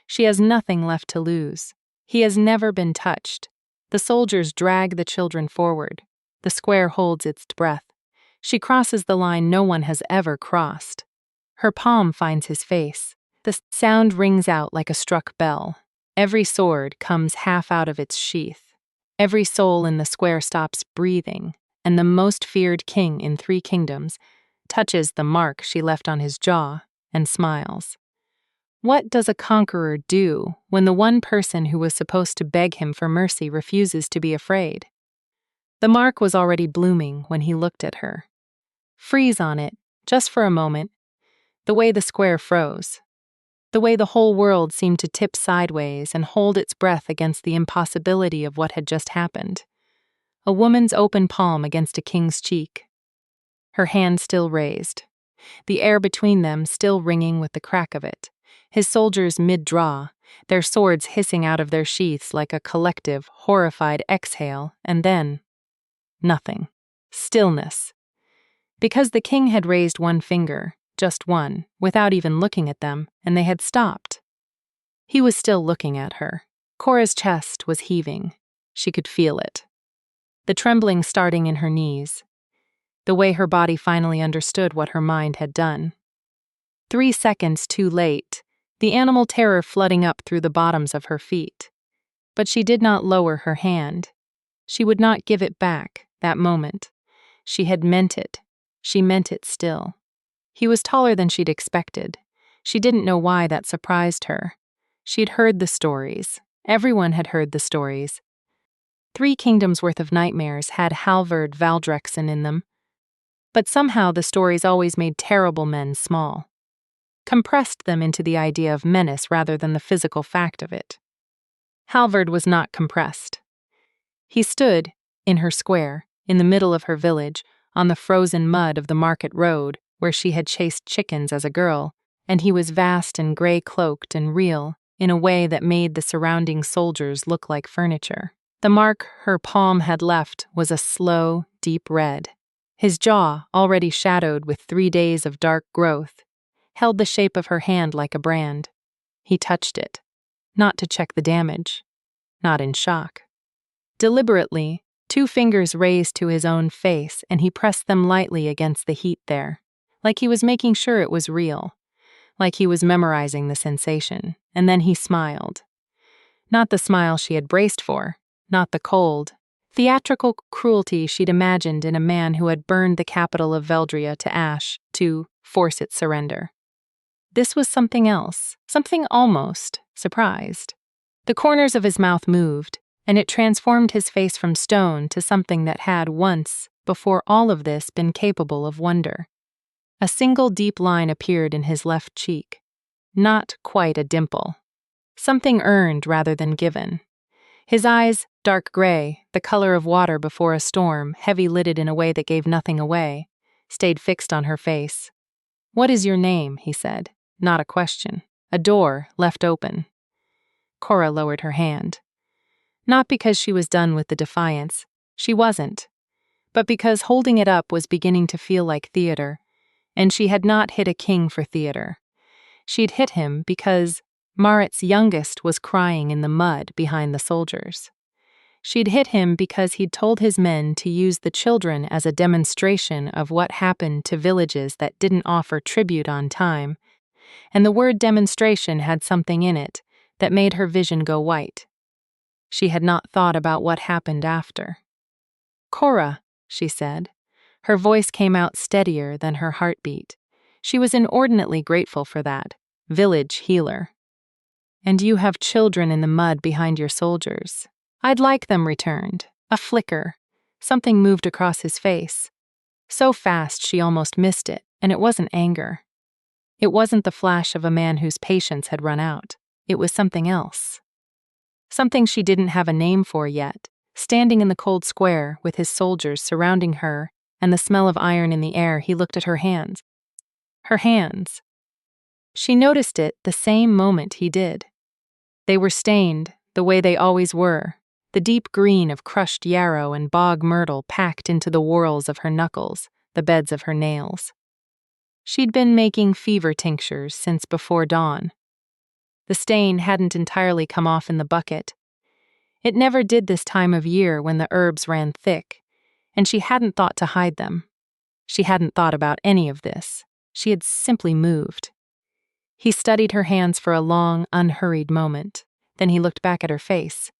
She has nothing left to lose. He has never been touched. The soldiers drag the children forward. The square holds its breath. She crosses the line no one has ever crossed. Her palm finds his face. The sound rings out like a struck bell. Every sword comes half out of its sheath. Every soul in the square stops breathing, and the most feared king in 3 kingdoms touches the mark she left on his jaw and smiles. What does a conqueror do when the one person who was supposed to beg him for mercy refuses to be afraid? The mark was already blooming when he looked at her. Freeze on it, just for a moment, the way the square froze. The way the whole world seemed to tip sideways and hold its breath against the impossibility of what had just happened. A woman's open palm against a king's cheek. Her hand still raised. The air between them still ringing with the crack of it. His soldiers mid-draw, their swords hissing out of their sheaths like a collective, horrified exhale, and then nothing. Stillness. Because the king had raised one finger, just one, without even looking at them, and they had stopped. He was still looking at her. Cora's chest was heaving. She could feel it. The trembling starting in her knees. The way her body finally understood what her mind had done. 3 seconds too late, the animal terror flooding up through the bottoms of her feet. But she did not lower her hand. She would not give it back, that moment. She had meant it. She meant it still. He was taller than she'd expected. She didn't know why that surprised her. She'd heard the stories. Everyone had heard the stories. 3 kingdoms worth of nightmares had Halvard Valdrexen in them. But somehow the stories always made terrible men small. Compressed them into the idea of menace rather than the physical fact of it. Halvard was not compressed. He stood, in her square, in the middle of her village, on the frozen mud of the market road where she had chased chickens as a girl, and he was vast and gray-cloaked and real in a way that made the surrounding soldiers look like furniture. The mark her palm had left was a slow, deep red. His jaw, already shadowed with 3 days of dark growth, held the shape of her hand like a brand. He touched it, not to check the damage, not in shock. Deliberately, 2 fingers raised to his own face, and he pressed them lightly against the heat there, like he was making sure it was real, like he was memorizing the sensation, and then he smiled. Not the smile she had braced for, not the cold, theatrical cruelty she'd imagined in a man who had burned the capital of Veldria to ash to force its surrender. This was something else, something almost surprised. The corners of his mouth moved, and it transformed his face from stone to something that had once, before all of this, been capable of wonder. A single deep line appeared in his left cheek. Not quite a dimple. Something earned rather than given. His eyes, dark gray, the color of water before a storm, heavy-lidded in a way that gave nothing away, stayed fixed on her face. "What is your name?" he said. Not a question. A door left open. Cora lowered her hand. Not because she was done with the defiance. She wasn't. But because holding it up was beginning to feel like theater, and she had not hit a king for theater. She'd hit him because Marit's youngest was crying in the mud behind the soldiers. She'd hit him because he'd told his men to use the children as a demonstration of what happened to villages that didn't offer tribute on time, and the word demonstration had something in it that made her vision go white. She had not thought about what happened after. "Cora," she said. Her voice came out steadier than her heartbeat. She was inordinately grateful for that. Village healer. "And you have children in the mud behind your soldiers. I'd like them returned." A flicker. Something moved across his face. So fast she almost missed it, and it wasn't anger. It wasn't the flash of a man whose patience had run out. It was something else. Something she didn't have a name for yet, standing in the cold square with his soldiers surrounding her and the smell of iron in the air. He looked at her hands. Her hands. She noticed it the same moment he did. They were stained, the way they always were, the deep green of crushed yarrow and bog myrtle packed into the whorls of her knuckles, the beds of her nails. She'd been making fever tinctures since before dawn. The stain hadn't entirely come off in the bucket. It never did this time of year when the herbs ran thick, and she hadn't thought to hide them. She hadn't thought about any of this. She had simply moved. He studied her hands for a long, unhurried moment. Then he looked back at her face.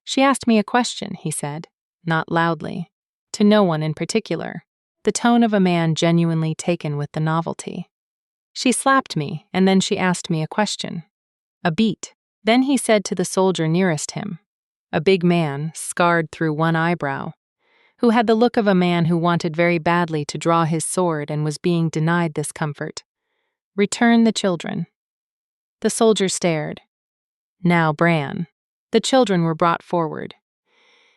"She asked me a question," he said, not loudly, to no one in particular, the tone of a man genuinely taken with the novelty. "She slapped me, and then she asked me a question. A beat." Then he said to the soldier nearest him, a big man, scarred through one eyebrow, who had the look of a man who wanted very badly to draw his sword and was being denied this comfort, "Return the children." The soldier stared. "Now, Bran." The children were brought forward.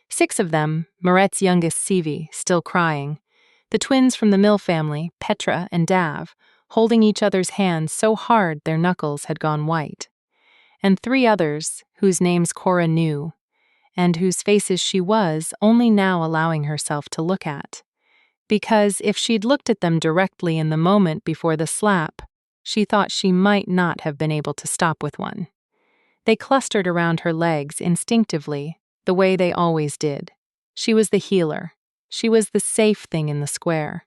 6 of them, Moret's youngest Sivi, still crying, the twins from the Mill family, Petra and Dav, holding each other's hands so hard their knuckles had gone white, and 3 others, whose names Cora knew, and whose faces she was only now allowing herself to look at. Because if she'd looked at them directly in the moment before the slap, she thought she might not have been able to stop with one. They clustered around her legs instinctively, the way they always did. She was the healer. She was the safe thing in the square.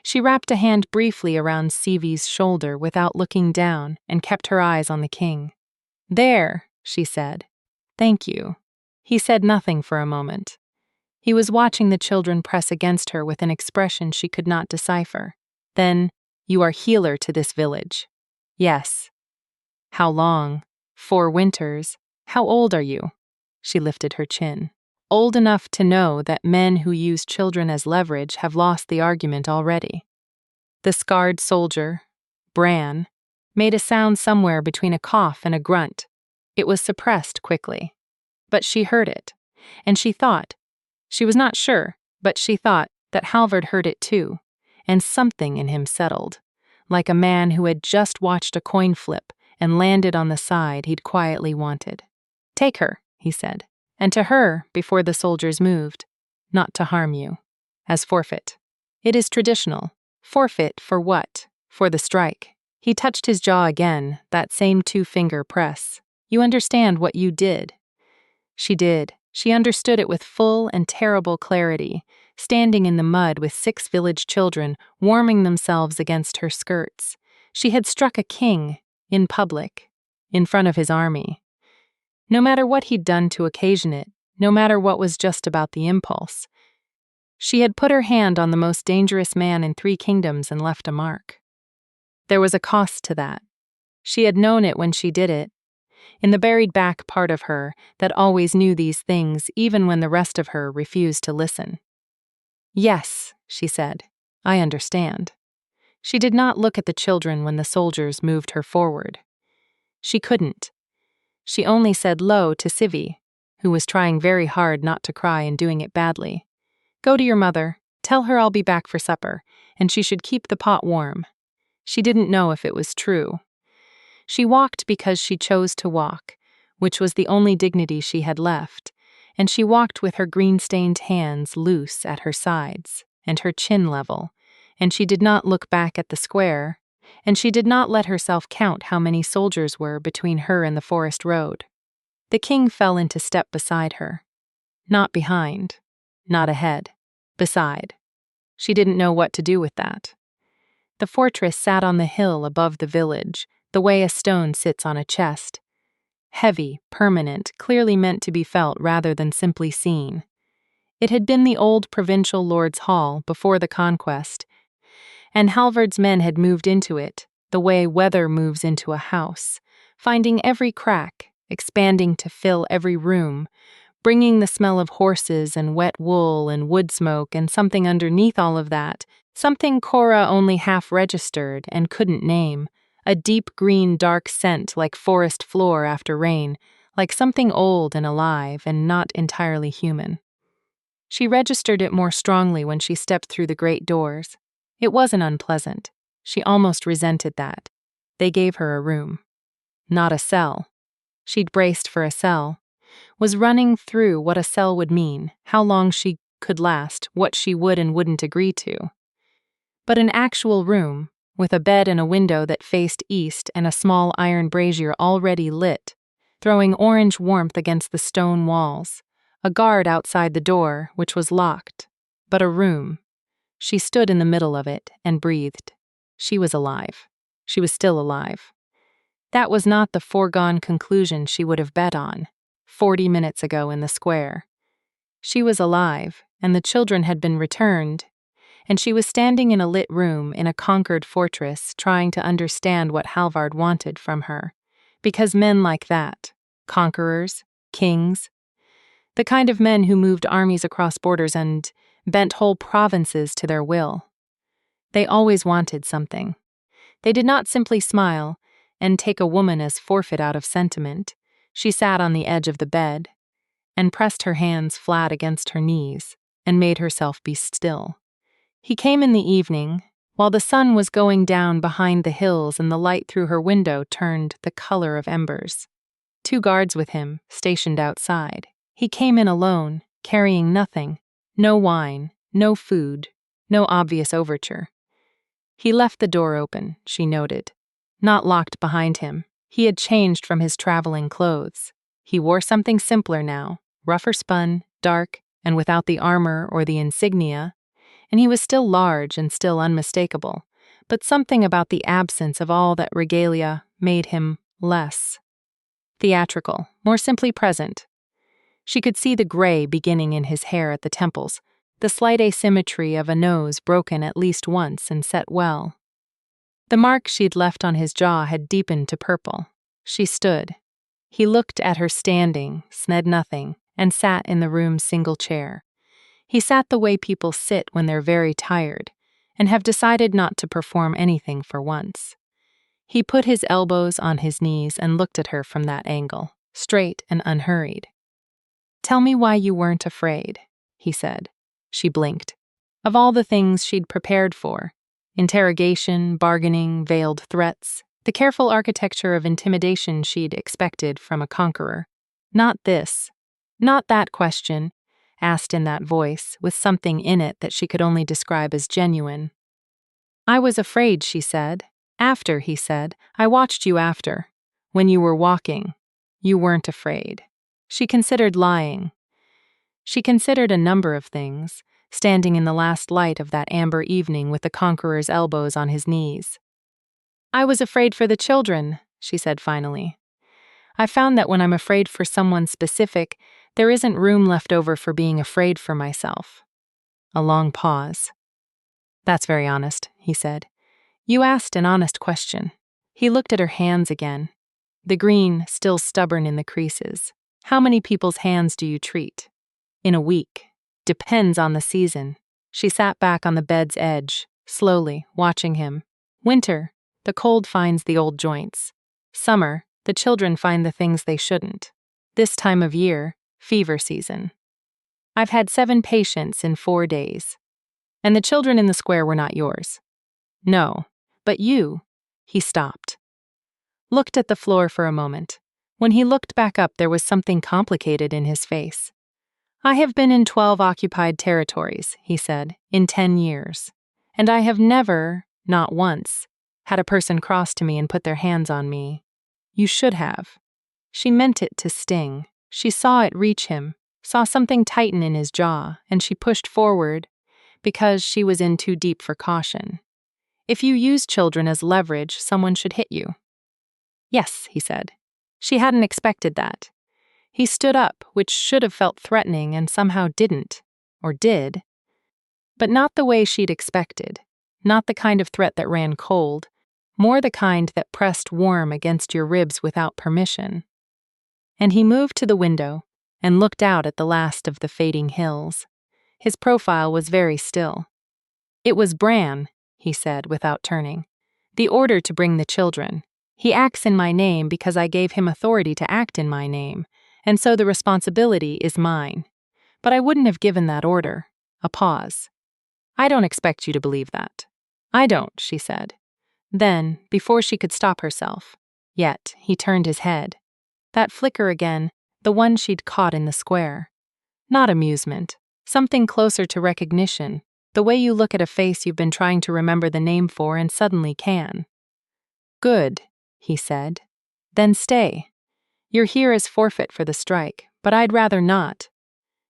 She wrapped a hand briefly around Sivi's shoulder without looking down and kept her eyes on the king. "There," she said. "Thank you." He said nothing for a moment. He was watching the children press against her with an expression she could not decipher. Then, "You are healer to this village." "Yes." "How long?" "4 winters." "How old are you?" She lifted her chin. "Old enough to know that men who use children as leverage have lost the argument already." The scarred soldier, Bran, made a sound somewhere between a cough and a grunt. It was suppressed quickly. But she heard it, and she was not sure, but she thought that Halvard heard it too, and something in him settled, like a man who had just watched a coin flip and landed on the side he'd quietly wanted. "Take her," he said, and to her before the soldiers moved, "not to harm you, as forfeit. It is traditional. Forfeit for what? For the strike." He touched his jaw again, that same 2-finger press. "You understand what you did." She did. She understood it with full and terrible clarity, standing in the mud with 6 village children warming themselves against her skirts. She had struck a king, in public, in front of his army. No matter what he'd done to occasion it, no matter what was just about the impulse, she had put her hand on the most dangerous man in 3 kingdoms and left a mark. There was a cost to that. She had known it when she did it, in the buried back part of her that always knew these things even when the rest of her refused to listen. "Yes," she said, "I understand." She did not look at the children when the soldiers moved her forward. She couldn't. She only said low to Sivi, who was trying very hard not to cry and doing it badly, "Go to your mother, tell her I'll be back for supper, and she should keep the pot warm." She didn't know if it was true. She walked because she chose to walk, which was the only dignity she had left, and she walked with her green-stained hands loose at her sides and her chin level, and she did not look back at the square, and she did not let herself count how many soldiers were between her and the forest road. The king fell into step beside her. Not behind, not ahead, beside. She didn't know what to do with that. The fortress sat on the hill above the village, the way a stone sits on a chest. Heavy, permanent, clearly meant to be felt rather than simply seen. It had been the old provincial lord's hall before the conquest, and Halvard's men had moved into it, the way weather moves into a house, finding every crack, expanding to fill every room, bringing the smell of horses and wet wool and wood smoke and something underneath all of that, something Cora only half registered and couldn't name, a deep green dark scent like forest floor after rain, like something old and alive and not entirely human. She registered it more strongly when she stepped through the great doors. It wasn't unpleasant. She almost resented that. They gave her a room. Not a cell. She'd braced for a cell. Was running through what a cell would mean, how long she could last, what she would and wouldn't agree to. But an actual room, with a bed and a window that faced east and a small iron brazier already lit, throwing orange warmth against the stone walls, a guard outside the door, which was locked, but a room. She stood in the middle of it and breathed. She was alive. She was still alive. That was not the foregone conclusion she would have bet on 40 minutes ago in the square. She was alive, and the children had been returned, and she was standing in a lit room in a conquered fortress trying to understand what Halvard wanted from her. Because men like that, conquerors, kings, the kind of men who moved armies across borders and bent whole provinces to their will, they always wanted something. They did not simply smile and take a woman as forfeit out of sentiment. She sat on the edge of the bed and pressed her hands flat against her knees and made herself be still. He came in the evening, while the sun was going down behind the hills and the light through her window turned the color of embers. 2 guards with him, stationed outside. He came in alone, carrying nothing, no wine, no food, no obvious overture. He left the door open, she noted, not locked behind him. He had changed from his traveling clothes. He wore something simpler now, rougher spun, dark, and without the armor or the insignia, and he was still large and still unmistakable, but something about the absence of all that regalia made him less theatrical, more simply present. She could see the gray beginning in his hair at the temples, the slight asymmetry of a nose broken at least once and set well. The mark she'd left on his jaw had deepened to purple. She stood. He looked at her standing, said nothing, and sat in the room's single chair. He sat the way people sit when they're very tired and have decided not to perform anything for once. He put his elbows on his knees and looked at her from that angle, straight and unhurried. "Tell me why you weren't afraid," he said. She blinked. Of all the things she'd prepared for, interrogation, bargaining, veiled threats, the careful architecture of intimidation she'd expected from a conqueror. Not this. Not that question, asked in that voice, with something in it that she could only describe as genuine. "I was afraid," she said. "After," he said. "I watched you after. When you were walking. You weren't afraid." She considered lying. She considered a number of things, standing in the last light of that amber evening with the conqueror's elbows on his knees. "I was afraid for the children," she said finally. "I found that when I'm afraid for someone specific, there isn't room left over for being afraid for myself." A long pause. "That's very honest," he said. "You asked an honest question." He looked at her hands again, the green still stubborn in the creases. "How many people's hands do you treat?" "In a week. Depends on the season." She sat back on the bed's edge, slowly, watching him. "Winter, the cold finds the old joints. Summer, the children find the things they shouldn't. This time of year, fever season. I've had 7 patients in 4 days. And the children in the square were not yours." "No, but you." He stopped. Looked at the floor for a moment. When he looked back up, there was something complicated in his face. "I have been in 12 occupied territories," he said, "in 10 years. And I have never, not once, had a person cross to me and put their hands on me. You should have." She meant it to sting. She saw it reach him, saw something tighten in his jaw, and she pushed forward because she was in too deep for caution. "If you use children as leverage, someone should hit you." "Yes," he said. She hadn't expected that. He stood up, which should have felt threatening and somehow didn't, or did. But not the way she'd expected, not the kind of threat that ran cold, more the kind that pressed warm against your ribs without permission. And he moved to the window and looked out at the last of the fading hills. His profile was very still. "It was Bran," he said without turning. "The order to bring the children. He acts in my name because I gave him authority to act in my name, and so the responsibility is mine. But I wouldn't have given that order." A pause. "I don't expect you to believe that." "I don't," she said. Then, before she could stop herself, yet, he turned his head. That flicker again, the one she'd caught in the square. Not amusement, something closer to recognition, The way you look at a face you've been trying to remember the name for and suddenly can. Good, he said. Then stay. You're here as forfeit for the strike, but I'd rather not.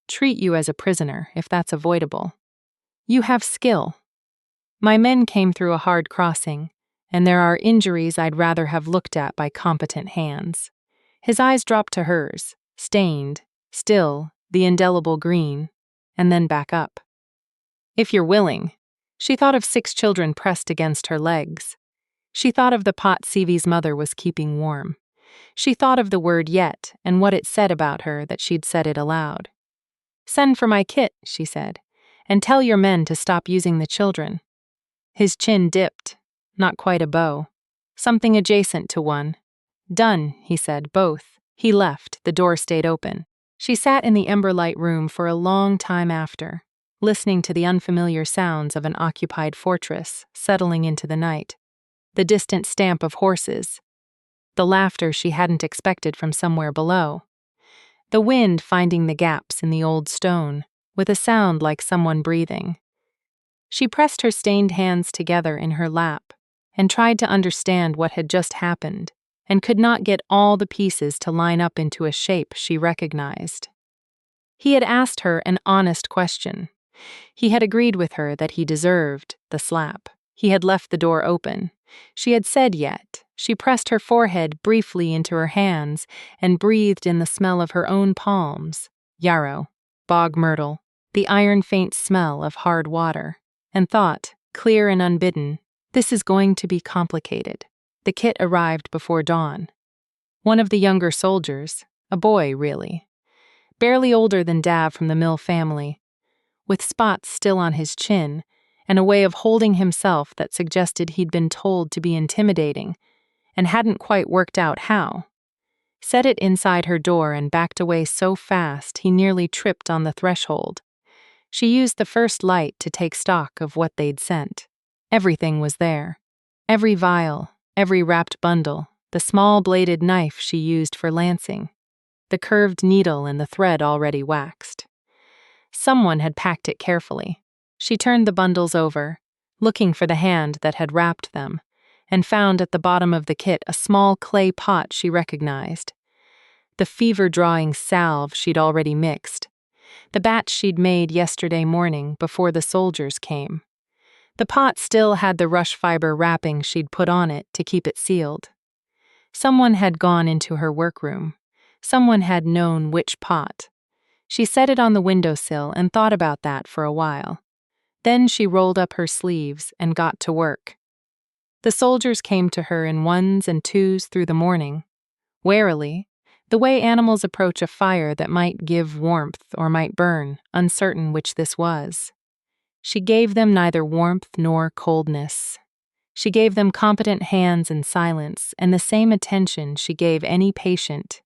Treat you as a prisoner, if that's avoidable. You have skill. My men came through a hard crossing, and there are injuries I'd rather have looked at by competent hands. His eyes dropped to hers, stained, still, the indelible green, and then back up. If you're willing. She thought of 6 children pressed against her legs. She thought of the pot Sivi's mother was keeping warm. She thought of the word yet and what it said about her that she'd said it aloud. Send for my kit, she said, and tell your men to stop using the children. His chin dipped, not quite a bow, something adjacent to one. Done, he said, both. He left, the door stayed open. She sat in the emberlight room for a long time after, listening to the unfamiliar sounds of an occupied fortress settling into the night. The distant stamp of horses. The laughter she hadn't expected from somewhere below. The wind finding the gaps in the old stone, with a sound like someone breathing. She pressed her stained hands together in her lap and tried to understand what had just happened, and could not get all the pieces to line up into a shape she recognized. He had asked her an honest question. He had agreed with her that he deserved the slap. He had left the door open. She had said yet. She pressed her forehead briefly into her hands and breathed in the smell of her own palms, yarrow, bog myrtle, the iron-faint smell of hard water, and thought, clear and unbidden, this is going to be complicated. The kit arrived before dawn. One of the younger soldiers, a boy really, barely older than Dav from the Mill family, with spots still on his chin and a way of holding himself that suggested he'd been told to be intimidating and hadn't quite worked out how. Set it inside her door and backed away so fast he nearly tripped on the threshold. She used the first light to take stock of what they'd sent. Everything was there. Every vial, every wrapped bundle, the small bladed knife she used for lancing, the curved needle and the thread already waxed. Someone had packed it carefully. She turned the bundles over, looking for the hand that had wrapped them, and found at the bottom of the kit a small clay pot she recognized. The fever-drawing salve she'd already mixed. The batch she'd made yesterday morning before the soldiers came. The pot still had the rush fiber wrapping she'd put on it to keep it sealed. Someone had gone into her workroom. Someone had known which pot. She set it on the windowsill and thought about that for a while. Then she rolled up her sleeves and got to work. The soldiers came to her in ones and twos through the morning, warily, the way animals approach a fire that might give warmth or might burn, uncertain which this was. She gave them neither warmth nor coldness. She gave them competent hands and silence and the same attention she gave any patient,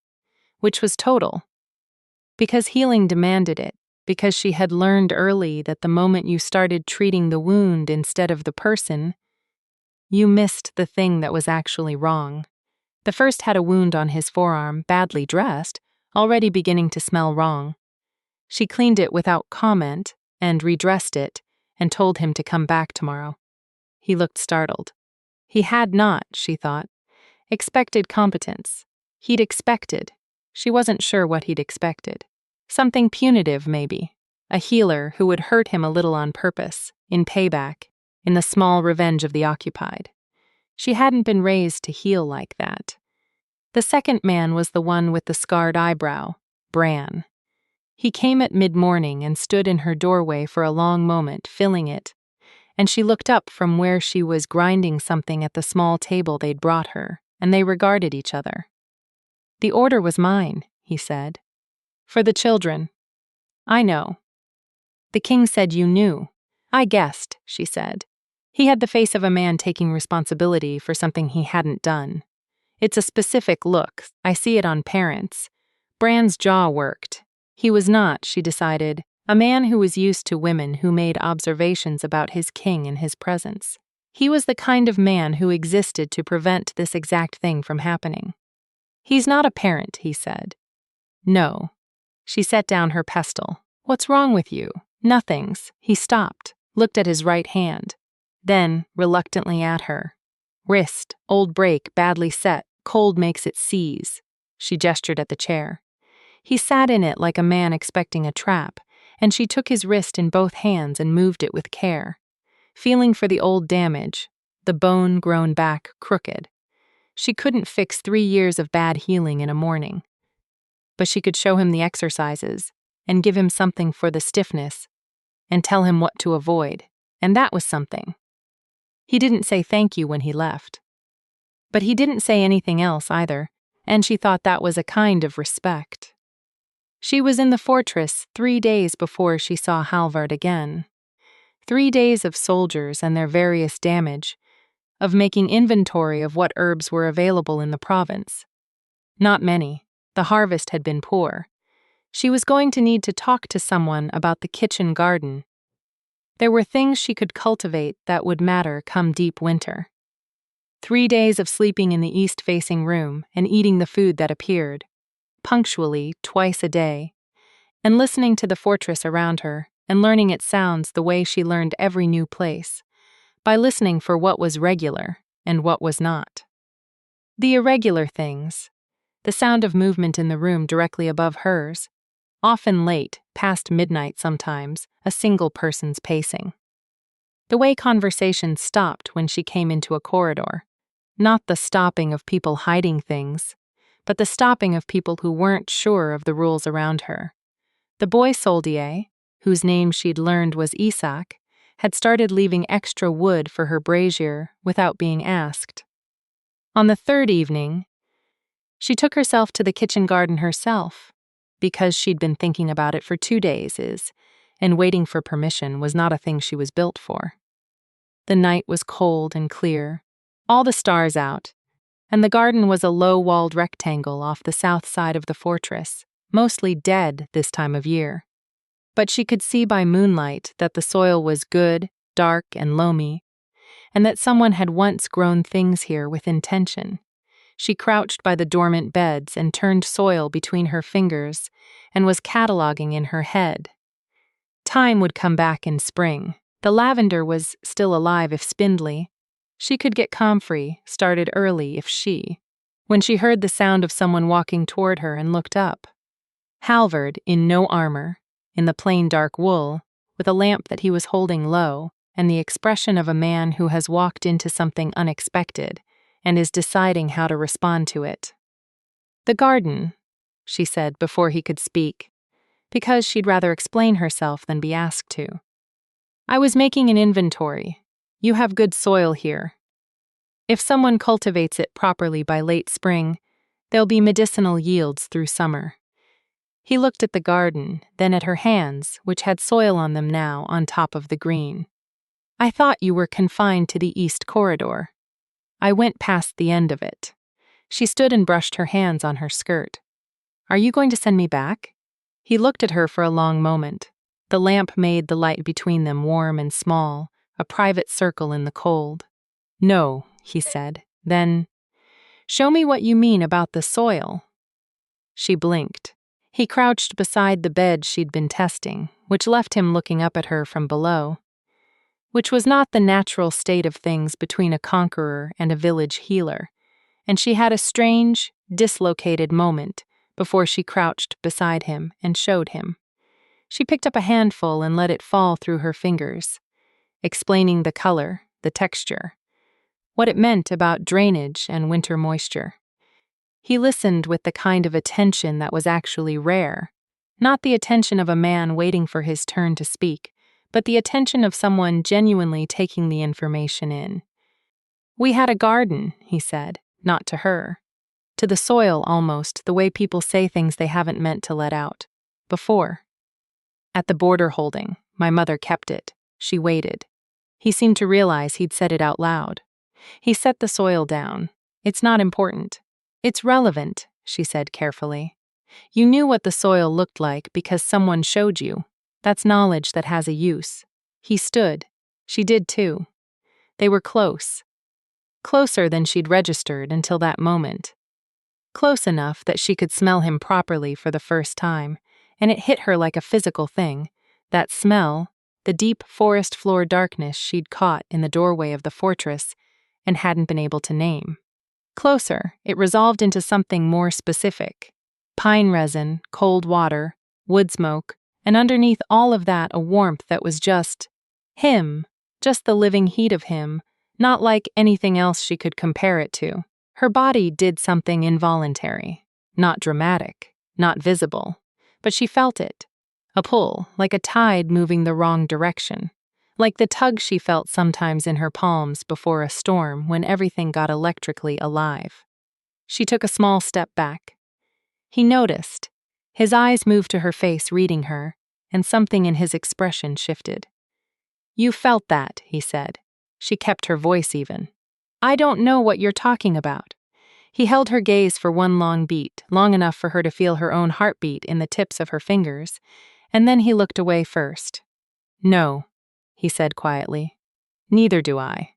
which was total. Because healing demanded it, because she had learned early that the moment you started treating the wound instead of the person, you missed the thing that was actually wrong. The first had a wound on his forearm, badly dressed, already beginning to smell wrong. She cleaned it without comment and redressed it and told him to come back tomorrow. He looked startled. He had not, she thought, expected competence. He'd expected. She wasn't sure what he'd expected. Something punitive, maybe. A healer who would hurt him a little on purpose, in payback, in the small revenge of the occupied. She hadn't been raised to heal like that. The second man was the one with the scarred eyebrow, Bran. He came at mid-morning and stood in her doorway for a long moment, filling it, and she looked up from where she was grinding something at the small table they'd brought her, and they regarded each other. The order was mine, he said. For the children. I know. The king said you knew. I guessed, she said. He had the face of a man taking responsibility for something he hadn't done. It's a specific look. I see it on parents. Bran's jaw worked. He was not, she decided, a man who was used to women who made observations about his king in his presence. He was the kind of man who existed to prevent this exact thing from happening. He's not a parent, he said. No. She set down her pestle. What's wrong with you? Nothing's. He stopped, looked at his right hand, then reluctantly at her. Wrist, old break, badly set, cold makes it seize. She gestured at the chair. He sat in it like a man expecting a trap, and she took his wrist in both hands and moved it with care. Feeling for the old damage, the bone grown back crooked. She couldn't fix 3 years of bad healing in a morning. But she could show him the exercises, and give him something for the stiffness, and tell him what to avoid, and that was something. He didn't say thank you when he left. But he didn't say anything else either, and she thought that was a kind of respect. She was in the fortress 3 days before she saw Halvard again. 3 days of soldiers and their various damage, of making inventory of what herbs were available in the province. Not many. The harvest had been poor. She was going to need to talk to someone about the kitchen garden. There were things she could cultivate that would matter come deep winter. 3 days of sleeping in the east-facing room and eating the food that appeared, punctually twice a day, and listening to the fortress around her and learning its sounds the way she learned every new place, by listening for what was regular and what was not. The irregular things, the sound of movement in the room directly above hers, often late, past midnight sometimes, a single person's pacing. The way conversation stopped when she came into a corridor, not the stopping of people hiding things, but the stopping of people who weren't sure of the rules around her. The boy soldier, whose name she'd learned was Isak, had started leaving extra wood for her brazier without being asked. On the 3rd evening, she took herself to the kitchen garden herself, because she'd been thinking about it for 2 days, and waiting for permission was not a thing she was built for. The night was cold and clear, all the stars out, and the garden was a low-walled rectangle off the south side of the fortress, mostly dead this time of year. But she could see by moonlight that the soil was good, dark, and loamy, and that someone had once grown things here with intention. She crouched by the dormant beds and turned soil between her fingers and was cataloging in her head. Time would come back in spring. The lavender was still alive if spindly. She could get comfrey, started early if when she heard the sound of someone walking toward her and looked up. Halvard, in no armor, in the plain dark wool, with a lamp that he was holding low, and the expression of a man who has walked into something unexpected and is deciding how to respond to it. "The garden," she said before he could speak, because she'd rather explain herself than be asked to. "I was making an inventory. You have good soil here. If someone cultivates it properly by late spring, there'll be medicinal yields through summer." He looked at the garden, then at her hands, which had soil on them now on top of the green. "I thought you were confined to the east corridor. I went past the end of it." She stood and brushed her hands on her skirt. "Are you going to send me back?" He looked at her for a long moment. The lamp made the light between them warm and small, a private circle in the cold. "No," he said. Then, "Show me what you mean about the soil." She blinked. He crouched beside the bed she'd been testing, which left him looking up at her from below, which was not the natural state of things between a conqueror and a village healer, and she had a strange, dislocated moment before she crouched beside him and showed him. She picked up a handful and let it fall through her fingers, explaining the color, the texture, what it meant about drainage and winter moisture. He listened with the kind of attention that was actually rare, not the attention of a man waiting for his turn to speak, but the attention of someone genuinely taking the information in. "We had a garden," he said, not to her. To the soil almost, the way people say things they haven't meant to let out. "Before. At the border holding, my mother kept it. She waited." He seemed to realize he'd said it out loud. He set the soil down. "It's not important." "It's relevant," she said carefully. "You knew what the soil looked like because someone showed you. That's knowledge that has a use." He stood. She did too. They were close. Closer than she'd registered until that moment. Close enough that she could smell him properly for the first time, and it hit her like a physical thing, that smell, the deep forest floor darkness she'd caught in the doorway of the fortress and hadn't been able to name. Closer, it resolved into something more specific. Pine resin, cold water, wood smoke, and underneath all of that a warmth that was just him, just the living heat of him, not like anything else she could compare it to. Her body did something involuntary, not dramatic, not visible, but she felt it. A pull, like a tide moving the wrong direction. Like the tug she felt sometimes in her palms before a storm when everything got electrically alive. She took a small step back. He noticed. His eyes moved to her face, reading her, and something in his expression shifted. "You felt that," he said. She kept her voice even. "I don't know what you're talking about." He held her gaze for one long beat, long enough for her to feel her own heartbeat in the tips of her fingers, and then he looked away first. "No," he said quietly. "Neither do I."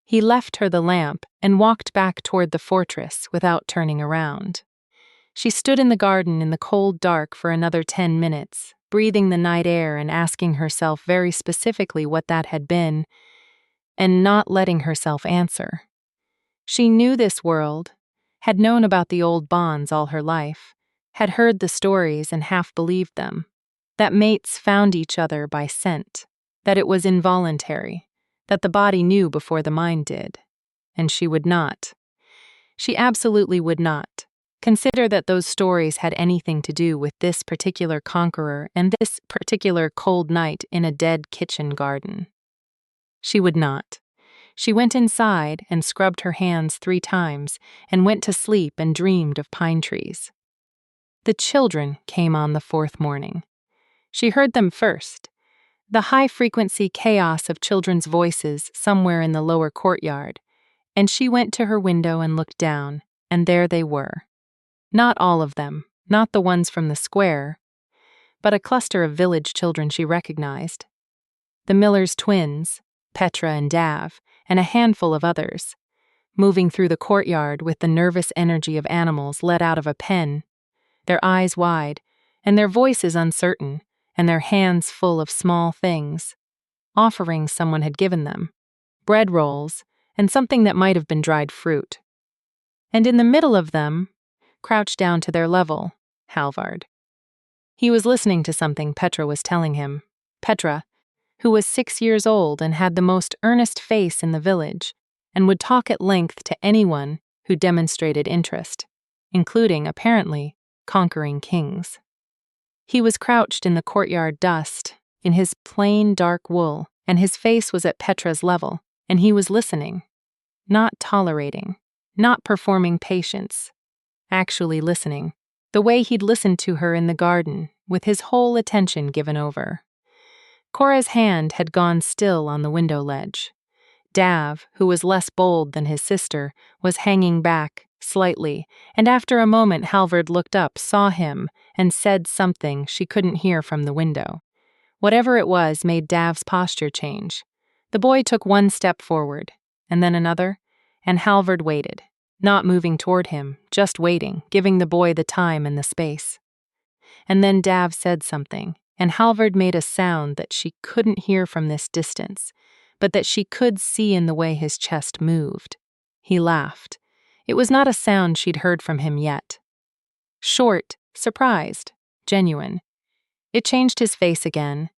He left her the lamp and walked back toward the fortress without turning around. She stood in the garden in the cold dark for another 10 minutes, breathing the night air and asking herself very specifically what that had been, and not letting herself answer. She knew this world, had known about the old bonds all her life, had heard the stories and half believed them, that mates found each other by scent, that it was involuntary, that the body knew before the mind did. And she would not. She absolutely would not consider that those stories had anything to do with this particular conqueror and this particular cold night in a dead kitchen garden. She would not. She went inside and scrubbed her hands 3 times and went to sleep and dreamed of pine trees. The children came on the 4th morning. She heard them first. The high-frequency chaos of children's voices somewhere in the lower courtyard, and she went to her window and looked down, and there they were. Not all of them, not the ones from the square, but a cluster of village children she recognized. The Miller's twins, Petra and Dav, and a handful of others, moving through the courtyard with the nervous energy of animals let out of a pen, their eyes wide, and their voices uncertain, and their hands full of small things, offerings someone had given them, bread rolls, and something that might have been dried fruit. And in the middle of them, crouched down to their level, Halvard. He was listening to something Petra was telling him. Petra, who was 6 years old and had the most earnest face in the village, and would talk at length to anyone who demonstrated interest, including, apparently, conquering kings. He was crouched in the courtyard dust, in his plain dark wool, and his face was at Petra's level, and he was listening, not tolerating, not performing patience, actually listening, the way he'd listened to her in the garden, with his whole attention given over. Cora's hand had gone still on the window ledge. Dav, who was less bold than his sister, was hanging back, slightly, and after a moment Halvard looked up, saw him, and said something she couldn't hear from the window. Whatever it was made Dav's posture change. The boy took 1 step forward, and then another, and Halvard waited, not moving toward him, just waiting, giving the boy the time and the space. And then Dav said something, and Halvard made a sound that she couldn't hear from this distance, but that she could see in the way his chest moved. He laughed. It was not a sound she'd heard from him yet. Short, surprised, genuine. It changed his face again.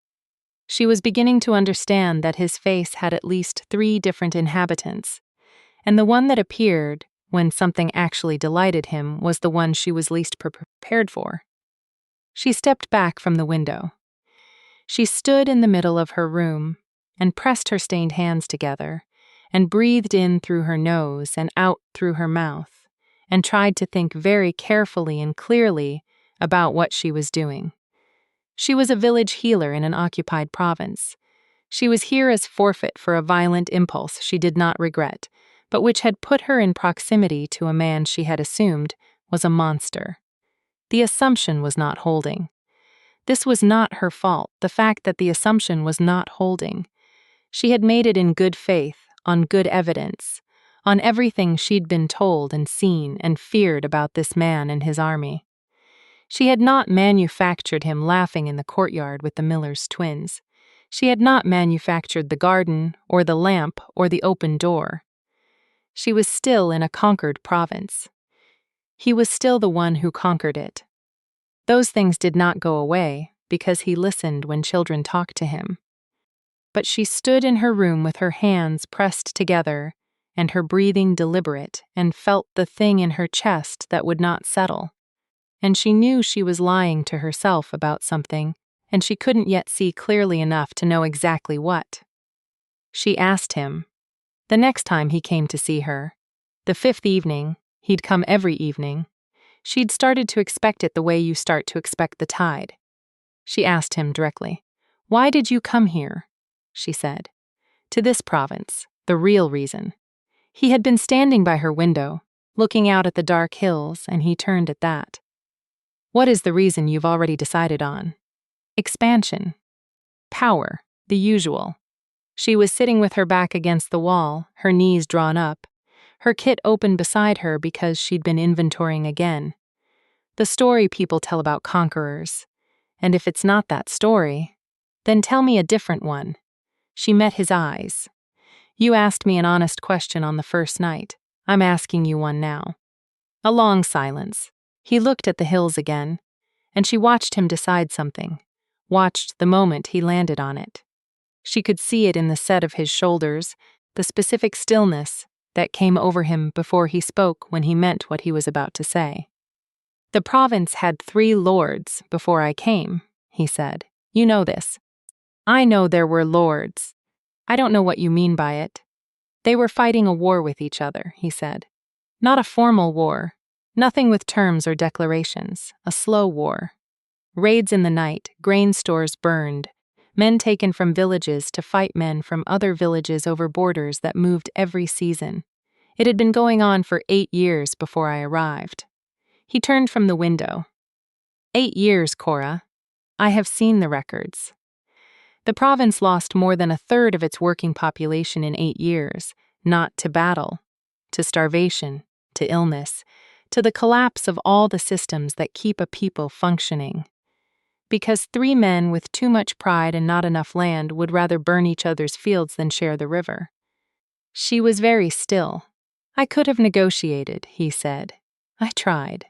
She was beginning to understand that his face had at least 3 different inhabitants, and the one that appeared when something actually delighted him was the one she was least prepared for. She stepped back from the window. She stood in the middle of her room and pressed her stained hands together and breathed in through her nose and out through her mouth and tried to think very carefully and clearly about what she was doing. She was a village healer in an occupied province. She was here as forfeit for a violent impulse she did not regret, but which had put her in proximity to a man she had assumed was a monster. The assumption was not holding. This was not her fault, the fact that the assumption was not holding. She had made it in good faith, on good evidence, on everything she'd been told and seen and feared about this man and his army. She had not manufactured him laughing in the courtyard with the Miller's twins. She had not manufactured the garden, or the lamp, or the open door. She was still in a conquered province. He was still the one who conquered it. Those things did not go away, because he listened when children talked to him. But she stood in her room with her hands pressed together, and her breathing deliberate, and felt the thing in her chest that would not settle. And she knew she was lying to herself about something, and she couldn't yet see clearly enough to know exactly what. She asked him. The next time he came to see her, the 5th evening, he'd come every evening, she'd started to expect it the way you start to expect the tide. She asked him directly, "Why did you come here?" she said. To this province, the real reason. He had been standing by her window, looking out at the dark hills, and he turned at that. "What is the reason you've already decided on?" "Expansion. Power, the usual." She was sitting with her back against the wall, her knees drawn up, her kit open beside her because she'd been inventorying again. The story people tell about conquerors. And if it's not that story, then tell me a different one. She met his eyes. "You asked me an honest question on the first night. I'm asking you one now." A long silence. He looked at the hills again, and she watched him decide something, watched the moment he landed on it. She could see it in the set of his shoulders, the specific stillness that came over him before he spoke when he meant what he was about to say. "The province had 3 lords before I came," he said. "You know this." "I know there were lords. I don't know what you mean by it." "They were fighting a war with each other," he said. "Not a formal war, nothing with terms or declarations, a slow war. Raids in the night, grain stores burned, men taken from villages to fight men from other villages over borders that moved every season. It had been going on for 8 years before I arrived." He turned from the window. 8 years, Cora. I have seen the records. The province lost more than 1/3 of its working population in 8 years, not to battle, to starvation, to illness, to the collapse of all the systems that keep a people functioning. Because 3 men with too much pride and not enough land would rather burn each other's fields than share the river. She was very still. "I could have negotiated," he said. "I tried.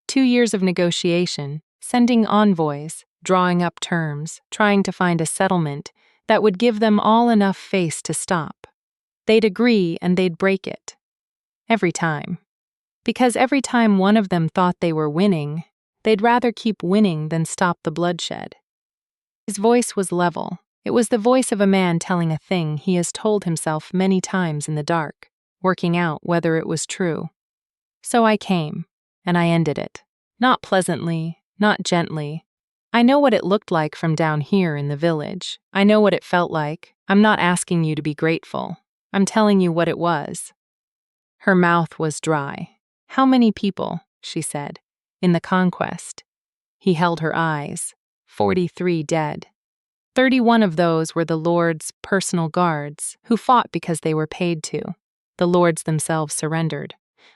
2 years of negotiation, sending envoys, drawing up terms, trying to find a settlement that would give them all enough face to stop. They'd agree and they'd break it. Every time. Because every time one of them thought they were winning, they'd rather keep winning than stop the bloodshed." His voice was level. It was the voice of a man telling a thing he has told himself many times in the dark, working out whether it was true. "So I came, and I ended it. Not pleasantly, not gently. I know what it looked like from down here in the village. I know what it felt like. I'm not asking you to be grateful. I'm telling you what it was." Her mouth was dry. "How many people," she said, "in the conquest?" He held her eyes. 43 dead. 31 of those were the Lord's personal guards, who fought because they were paid to. The Lords themselves surrendered.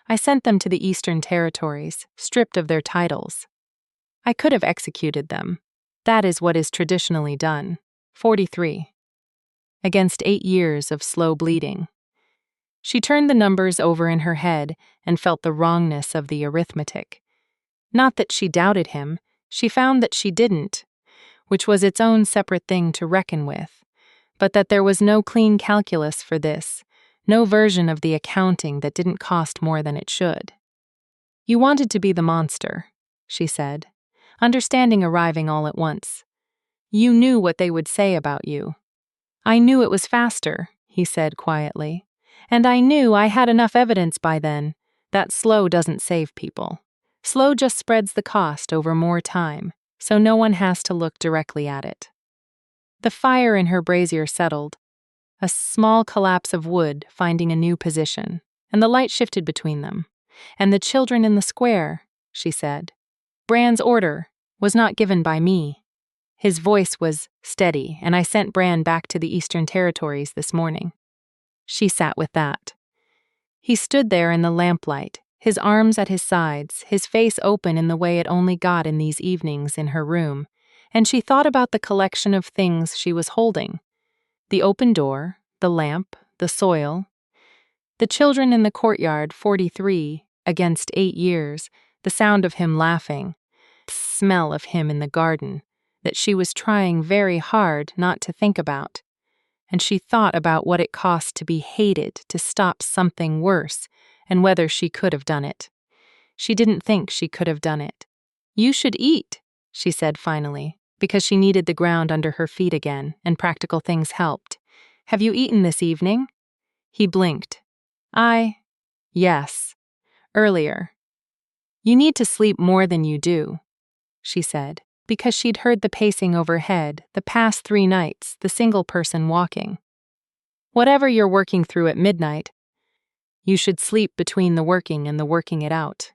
I sent them to the Eastern Territories, stripped of their titles. I could have executed them. That is what is traditionally done. 43. Against 8 years of slow bleeding. She turned the numbers over in her head and felt the wrongness of the arithmetic. Not that she doubted him, she found that she didn't, which was its own separate thing to reckon with, but that there was no clean calculus for this, no version of the accounting that didn't cost more than it should. "You wanted to be the monster," she said, understanding arriving all at once. "You knew what they would say about you." "I knew it was faster," he said quietly. "And I knew I had enough evidence by then that slow doesn't save people. Slow just spreads the cost over more time, so no one has to look directly at it." The fire in her brazier settled, a small collapse of wood finding a new position, and the light shifted between them. "And the children in the square," she said. "Bran's order was not given by me." His voice was steady, "and I sent Bran back to the Eastern Territories this morning." She sat with that. He stood there in the lamplight, his arms at his sides, his face open in the way it only got in these evenings in her room, and she thought about the collection of things she was holding. The open door, the lamp, the soil, the children in the courtyard, 43, against 8 years, the sound of him laughing, the smell of him in the garden, that she was trying very hard not to think about. And she thought about what it cost to be hated to stop something worse, and whether she could have done it. She didn't think she could have done it. "You should eat," she said finally, because she needed the ground under her feet again, and practical things helped. "Have you eaten this evening?" He blinked. Yes. Earlier." "You need to sleep more than you do," she said, because she'd heard the pacing overhead, the past 3 nights, the single person walking. "Whatever you're working through at midnight, you should sleep between the working and the working it out.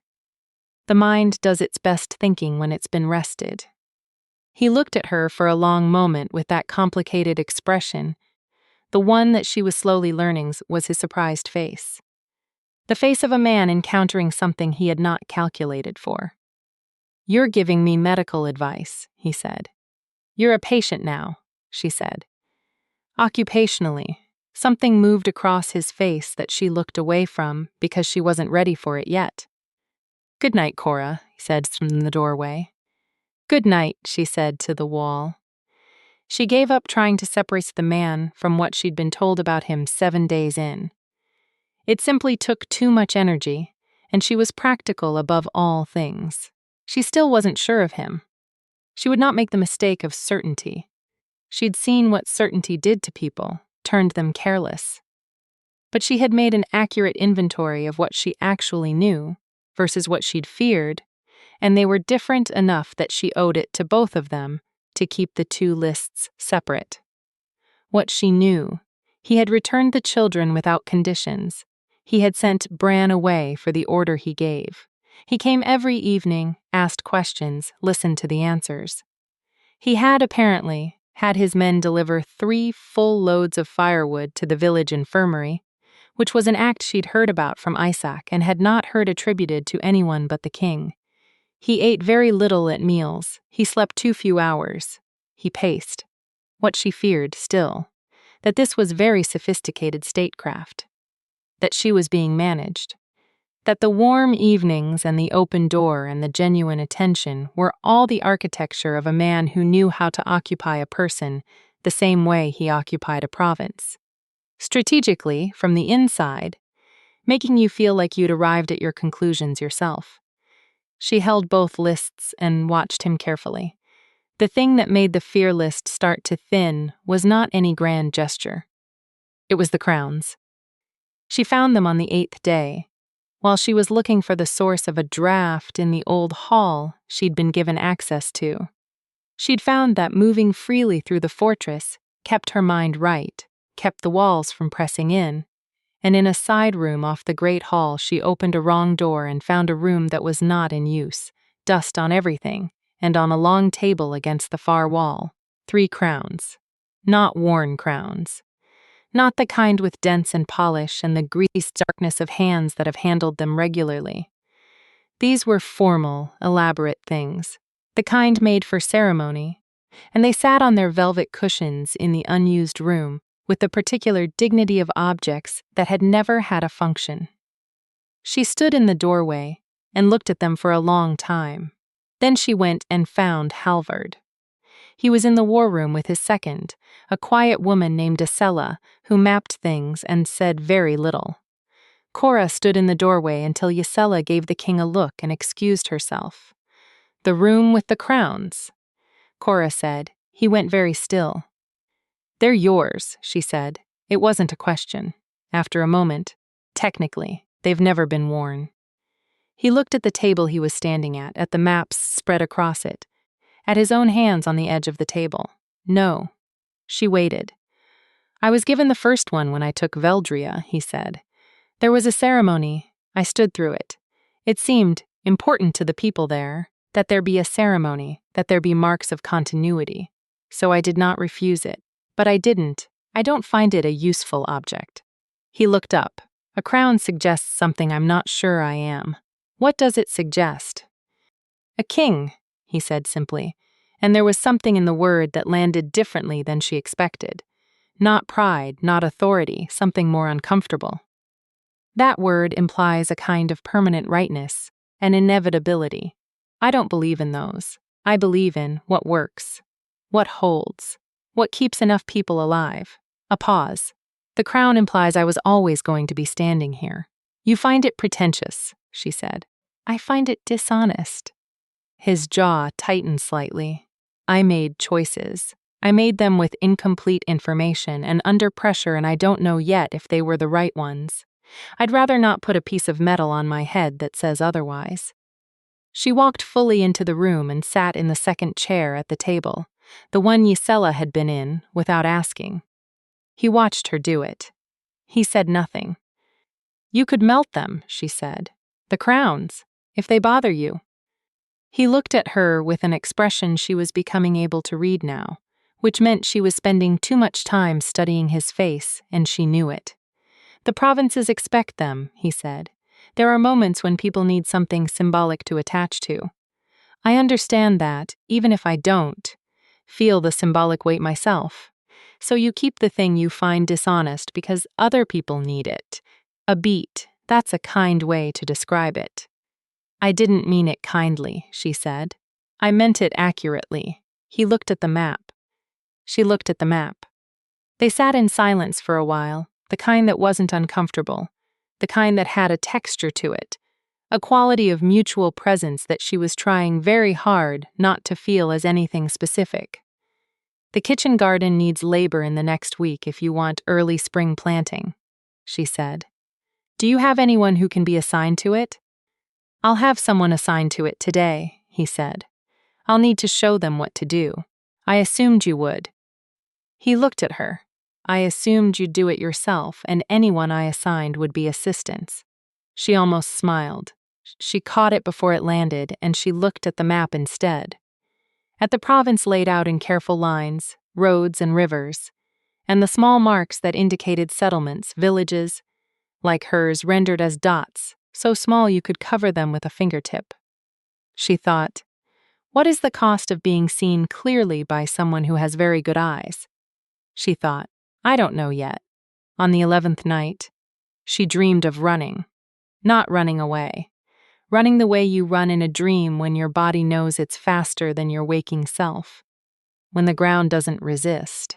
The mind does its best thinking when it's been rested." He looked at her for a long moment with that complicated expression. The one that she was slowly learning was his surprised face. The face of a man encountering something he had not calculated for. "You're giving me medical advice," he said. "You're a patient now," she said. Occupationally, something moved across his face that she looked away from because she wasn't ready for it yet. "Good night, Cora," he said from the doorway. "Good night," she said to the wall. She gave up trying to separate the man from what she'd been told about him 7 days in. It simply took too much energy, and she was practical above all things. She still wasn't sure of him. She would not make the mistake of certainty. She'd seen what certainty did to people, turned them careless. But she had made an accurate inventory of what she actually knew versus what she'd feared, and they were different enough that she owed it to both of them to keep the 2 lists separate. What she knew: he had returned the children without conditions. He had sent Bran away for the order he gave. He came every evening, asked questions, listened to the answers. He had apparently had his men deliver 3 full loads of firewood to the village infirmary, which was an act she'd heard about from Isaac and had not heard attributed to anyone but the king. He ate very little at meals. He slept too few hours. He paced. What she feared still: that this was very sophisticated statecraft. That she was being managed. That the warm evenings and the open door and the genuine attention were all the architecture of a man who knew how to occupy a person the same way he occupied a province. Strategically, from the inside, making you feel like you'd arrived at your conclusions yourself. She held both lists and watched him carefully. The thing that made the fear list start to thin was not any grand gesture. It was the crowns. She found them on the 8th day, while she was looking for the source of a draft in the old hall she'd been given access to. She'd found that moving freely through the fortress kept her mind right, kept the walls from pressing in, and in a side room off the great hall she opened a wrong door and found a room that was not in use, dust on everything, and on a long table against the far wall, 3 crowns. Not worn crowns. Not the kind with dents and polish and the greased darkness of hands that have handled them regularly. These were formal, elaborate things, the kind made for ceremony, and they sat on their velvet cushions in the unused room with the particular dignity of objects that had never had a function. She stood in the doorway and looked at them for a long time. Then she went and found Halvard. He was in the war room with his second, a quiet woman named Acella, who mapped things and said very little. Cora stood in the doorway until Yacela gave the king a look and excused herself. "The room with the crowns," Cora said. He went very still. "They're yours," she said. It wasn't a question. After a moment, "Technically, they've never been worn." He looked at the table he was standing at the maps spread across it, at his own hands on the edge of the table. "No." She waited. "I was given the first one when I took Veldria," he said. "There was a ceremony. I stood through it. It seemed important to the people there that there be a ceremony, that there be marks of continuity. So I did not refuse it. But I didn't. I don't find it a useful object." He looked up. "A crown suggests something I'm not sure I am. What does it suggest?" "A king," he said simply, And there was something in the word that landed differently than she expected. Not pride, not authority, something more uncomfortable. That word implies a kind of permanent rightness, an inevitability. I don't believe in those. I believe in what works, what holds, what keeps enough people alive. A pause. The crown implies I was always going to be standing here. You find it pretentious, she said. I find it dishonest. His jaw tightened slightly. I made choices. I made them with incomplete information and under pressure, and I don't know yet if they were the right ones. I'd rather not put a piece of metal on my head that says otherwise. She walked fully into the room and sat in the second chair at the table, the one Gisela had been in, without asking. He watched her do it. He said nothing. You could melt them, she said. The crowns, if they bother you. He looked at her with an expression she was becoming able to read now, which meant she was spending too much time studying his face, and she knew it. The provinces expect them, he said. There are moments when people need something symbolic to attach to. I understand that, even if I don't feel the symbolic weight myself. So you keep the thing you find dishonest because other people need it. A beat, that's a kind way to describe it. I didn't mean it kindly, she said. I meant it accurately. He looked at the map. She looked at the map. They sat in silence for a while, the kind that wasn't uncomfortable, the kind that had a texture to it, a quality of mutual presence that she was trying very hard not to feel as anything specific. The kitchen garden needs labor in the next week if you want early spring planting, she said. Do you have anyone who can be assigned to it? I'll have someone assigned to it today, he said. I'll need to show them what to do. I assumed you would. He looked at her. I assumed you'd do it yourself, and anyone I assigned would be assistants. She almost smiled. She caught it before it landed, and she looked at the map instead. At the province laid out in careful lines, roads and rivers, and the small marks that indicated settlements, villages, like hers rendered as dots, so small you could cover them with a fingertip. She thought, what is the cost of being seen clearly by someone who has very good eyes? She thought, I don't know yet. On the 11th night, she dreamed of running. Not running away. Running the way you run in a dream when your body knows it's faster than your waking self. When the ground doesn't resist.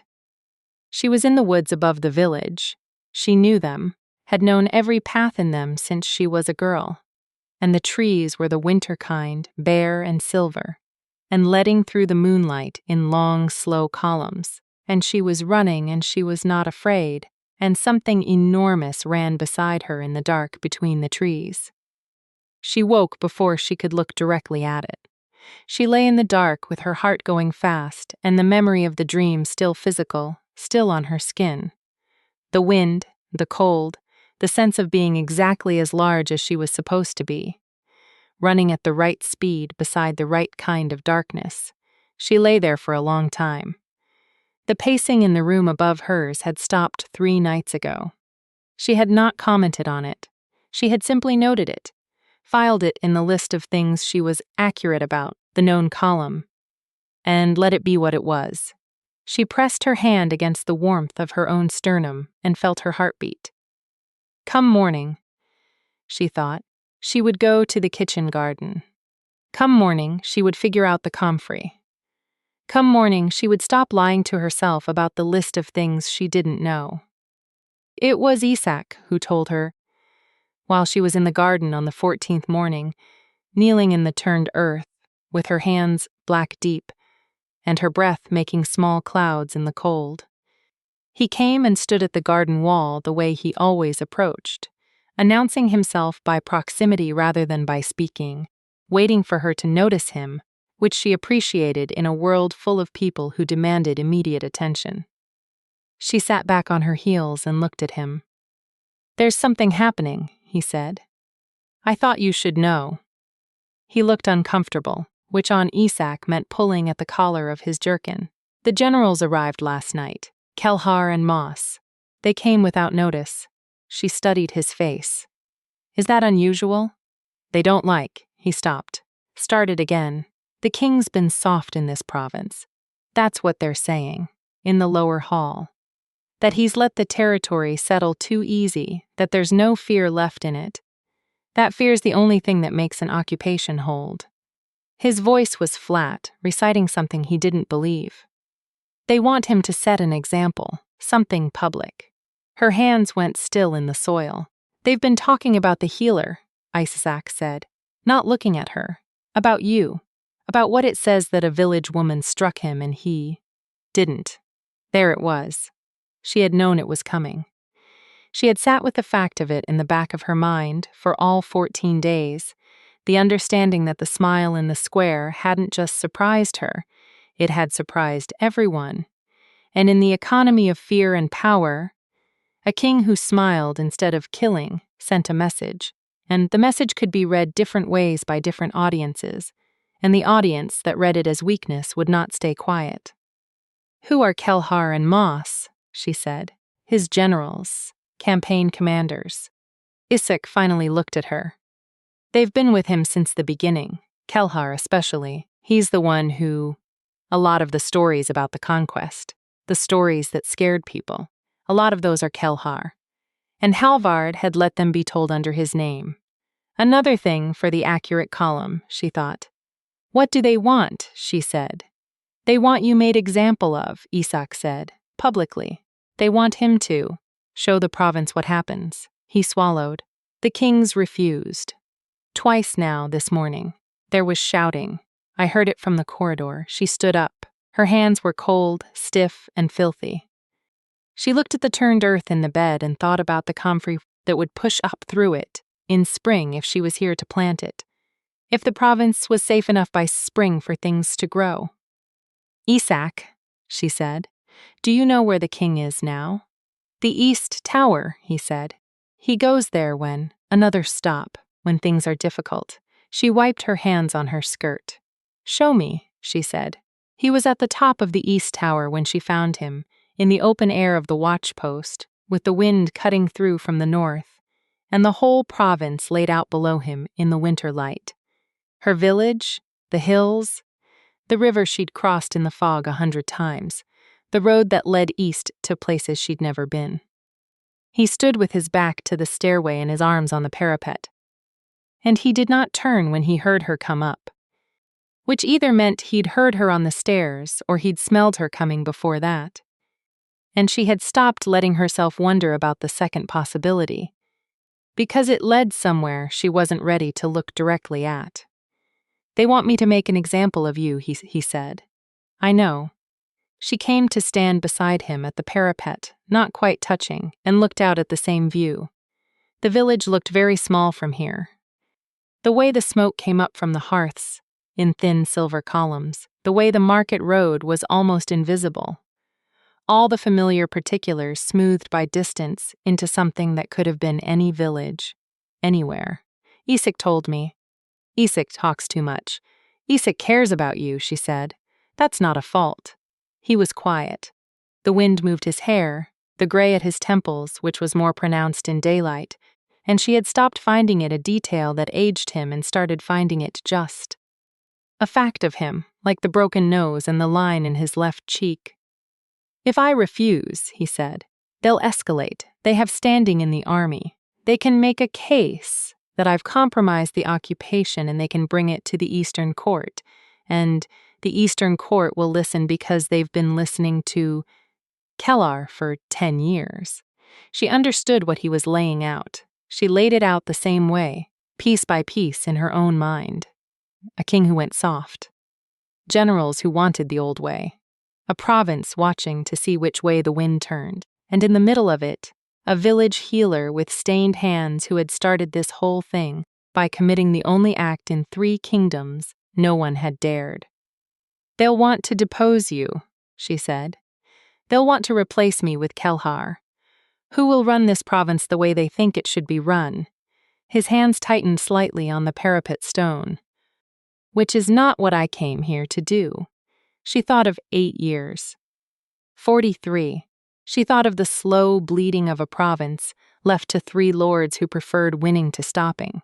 She was in the woods above the village. She knew them, had known every path in them since she was a girl. And the trees were the winter kind, bare and silver, and leading through the moonlight in long, slow columns. And she was running, and she was not afraid, and something enormous ran beside her in the dark between the trees. She woke before she could look directly at it. She lay in the dark with her heart going fast, and the memory of the dream still physical, still on her skin. The wind, the cold, the sense of being exactly as large as she was supposed to be. Running at the right speed beside the right kind of darkness. She lay there for a long time. The pacing in the room above hers had stopped 3 nights ago. She had not commented on it. She had simply noted it, filed it in the list of things she was accurate about, the known column, and let it be what it was. She pressed her hand against the warmth of her own sternum and felt her heartbeat. Come morning, she thought, she would go to the kitchen garden. Come morning, she would figure out the comfrey. Come morning, she would stop lying to herself about the list of things she didn't know. It was Isaac who told her, while she was in the garden on the 14th morning, kneeling in the turned earth, with her hands black deep, and her breath making small clouds in the cold. He came and stood at the garden wall the way he always approached, announcing himself by proximity rather than by speaking, waiting for her to notice him, which she appreciated in a world full of people who demanded immediate attention. She sat back on her heels and looked at him. There's something happening, he said. I thought you should know. He looked uncomfortable, which on Isaac meant pulling at the collar of his jerkin. The generals arrived last night, Kelhar and Moss. They came without notice. She studied his face. Is that unusual? They don't like. He stopped. Started again. The king's been soft in this province. That's what they're saying, in the lower hall. That he's let the territory settle too easy, that there's no fear left in it. That fear's the only thing that makes an occupation hold. His voice was flat, reciting something he didn't believe. They want him to set an example, something public. Her hands went still in the soil. They've been talking about the healer, Isaac said, not looking at her. About you. About what it says that a village woman struck him and he didn't. There it was. She had known it was coming. She had sat with the fact of it in the back of her mind for all 14 days, the understanding that the smile in the square hadn't just surprised her, it had surprised everyone. And in the economy of fear and power, a king who smiled instead of killing sent a message, and the message could be read different ways by different audiences, and the audience that read it as weakness would not stay quiet. Who are Kelhar and Moss? She said. His generals, campaign commanders. Isaac finally looked at her. They've been with him since the beginning, Kelhar especially. He's the one who... A lot of the stories about the conquest, the stories that scared people, a lot of those are Kelhar. And Halvard had let them be told under his name. Another thing for the accurate column, she thought. What do they want? She said. They want you made example of, Isaac said, publicly. They want him to show the province what happens. He swallowed. The kings refused. Twice now this morning. There was shouting. I heard it from the corridor. She stood up. Her hands were cold, stiff, and filthy. She looked at the turned earth in the bed and thought about the comfrey that would push up through it in spring if she was here to plant it. If the province was safe enough by spring for things to grow. Isaac, she said, do you know where the king is now? The East Tower, he said. He goes there when, another stop, when things are difficult. She wiped her hands on her skirt. Show me, she said. He was at the top of the East Tower when she found him, in the open air of the watch post, with the wind cutting through from the north, and the whole province laid out below him in the winter light. Her village, the hills, the river she'd crossed in the fog 100 times, the road that led east to places she'd never been. He stood with his back to the stairway and his arms on the parapet. And he did not turn when he heard her come up, which either meant he'd heard her on the stairs or he'd smelled her coming before that. And she had stopped letting herself wonder about the second possibility, because it led somewhere she wasn't ready to look directly at. They want me to make an example of you, he said. I know. She came to stand beside him at the parapet, not quite touching, and looked out at the same view. The village looked very small from here. The way the smoke came up from the hearths, in thin silver columns, the way the market road was almost invisible. All the familiar particulars smoothed by distance into something that could have been any village, anywhere. Isaac told me. Isaac talks too much. Isaac cares about you, she said. That's not a fault. He was quiet. The wind moved his hair, the gray at his temples, which was more pronounced in daylight, and she had stopped finding it a detail that aged him and started finding it just a fact of him, like the broken nose and the line in his left cheek. If I refuse, he said, they'll escalate. They have standing in the army. They can make a case that I've compromised the occupation and they can bring it to the Eastern Court, and the Eastern Court will listen because they've been listening to Kelhar for 10 years. She understood what he was laying out. She laid it out the same way, piece by piece in her own mind. A king who went soft. Generals who wanted the old way. A province watching to see which way the wind turned. And in the middle of it, a village healer with stained hands who had started this whole thing by committing the only act in 3 kingdoms no one had dared. They'll want to depose you, she said. They'll want to replace me with Kelhar. Who will run this province the way they think it should be run? His hands tightened slightly on the parapet stone. Which is not what I came here to do. She thought of 8 years. 43. She thought of the slow bleeding of a province left to 3 lords who preferred winning to stopping.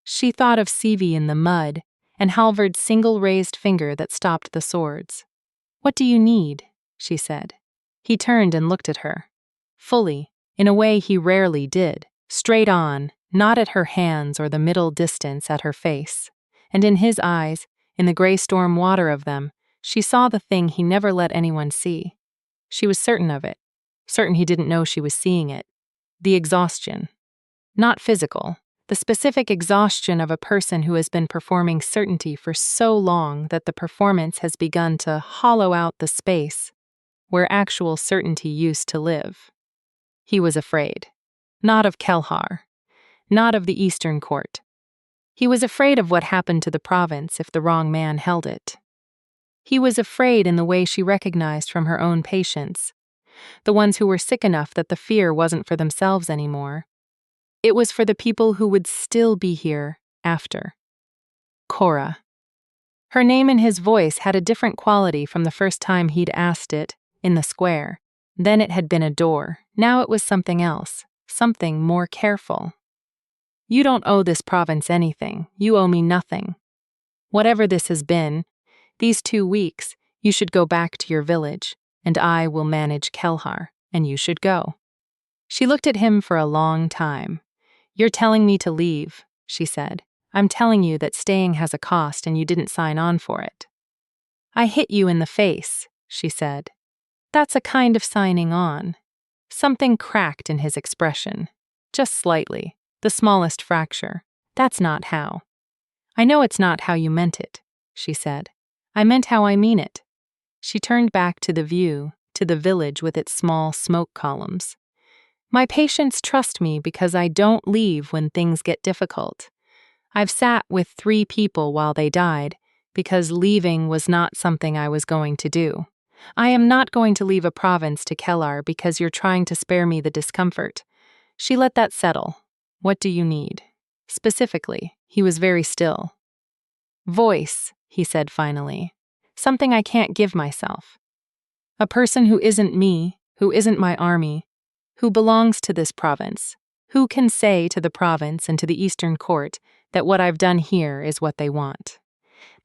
She thought of Sivi in the mud and Halvard's single raised finger that stopped the swords. "What do you need?" she said. He turned and looked at her. Fully, in a way he rarely did, straight on, not at her hands or the middle distance at her face. And in his eyes, in the gray storm water of them, she saw the thing he never let anyone see. She was certain of it, certain he didn't know she was seeing it. The exhaustion. Not physical, the specific exhaustion of a person who has been performing certainty for so long that the performance has begun to hollow out the space where actual certainty used to live. He was afraid. Not of Kelhar. Not of the Eastern Court. He was afraid of what happened to the province if the wrong man held it. He was afraid in the way she recognized from her own patients, the ones who were sick enough that the fear wasn't for themselves anymore. It was for the people who would still be here after. Cora. Her name and his voice had a different quality from the first time he'd asked it, in the square. Then it had been a door. Now it was something else, something more careful. "You don't owe this province anything. You owe me nothing. Whatever this has been, these 2 weeks, you should go back to your village, and I will manage Kelhar, and you should go." She looked at him for a long time. "You're telling me to leave," she said. "I'm telling you that staying has a cost and you didn't sign on for it." "I hit you in the face," she said. "That's a kind of signing on." Something cracked in his expression. Just slightly, the smallest fracture. "That's not how." "I know it's not how you meant it," she said. "I meant how I mean it." She turned back to the view, to the village with its small smoke columns. "My patients trust me because I don't leave when things get difficult. I've sat with 3 people while they died because leaving was not something I was going to do. I am not going to leave a province to Kellar because you're trying to spare me the discomfort." She let that settle. "What do you need?" Specifically, he was very still. "Voice," he said finally. "Something I can't give myself. A person who isn't me, who isn't my army, who belongs to this province, who can say to the province and to the Eastern Court that what I've done here is what they want.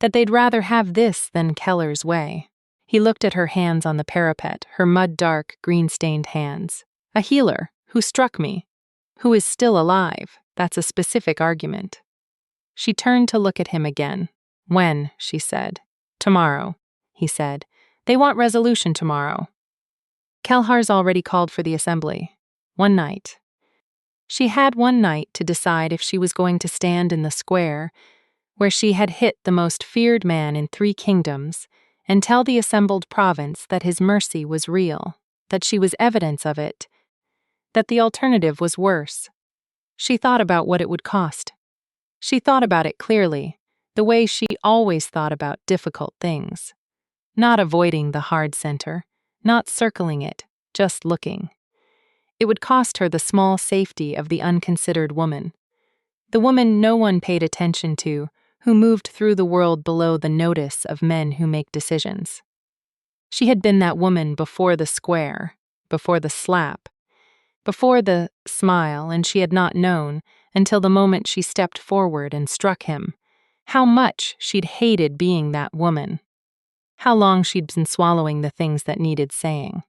That they'd rather have this than Kellar's way." He looked at her hands on the parapet, her mud-dark, green-stained hands. "A healer, who struck me, who is still alive. That's a specific argument." She turned to look at him again. "When?" she said. "Tomorrow," he said. "They want resolution tomorrow." Kelhar's already called for the assembly. One night. She had one night to decide if she was going to stand in the square, where she had hit the most feared man in 3 kingdoms, and tell the assembled province that his mercy was real, that she was evidence of it, that the alternative was worse. She thought about what it would cost. She thought about it clearly, the way she always thought about difficult things. Not avoiding the hard center, not circling it, just looking. It would cost her the small safety of the unconsidered woman. The woman no one paid attention to, who moved through the world below the notice of men who make decisions. She had been that woman before the square, before the slap, before the smile, and she had not known, until the moment she stepped forward and struck him, how much she'd hated being that woman. How long she'd been swallowing the things that needed saying.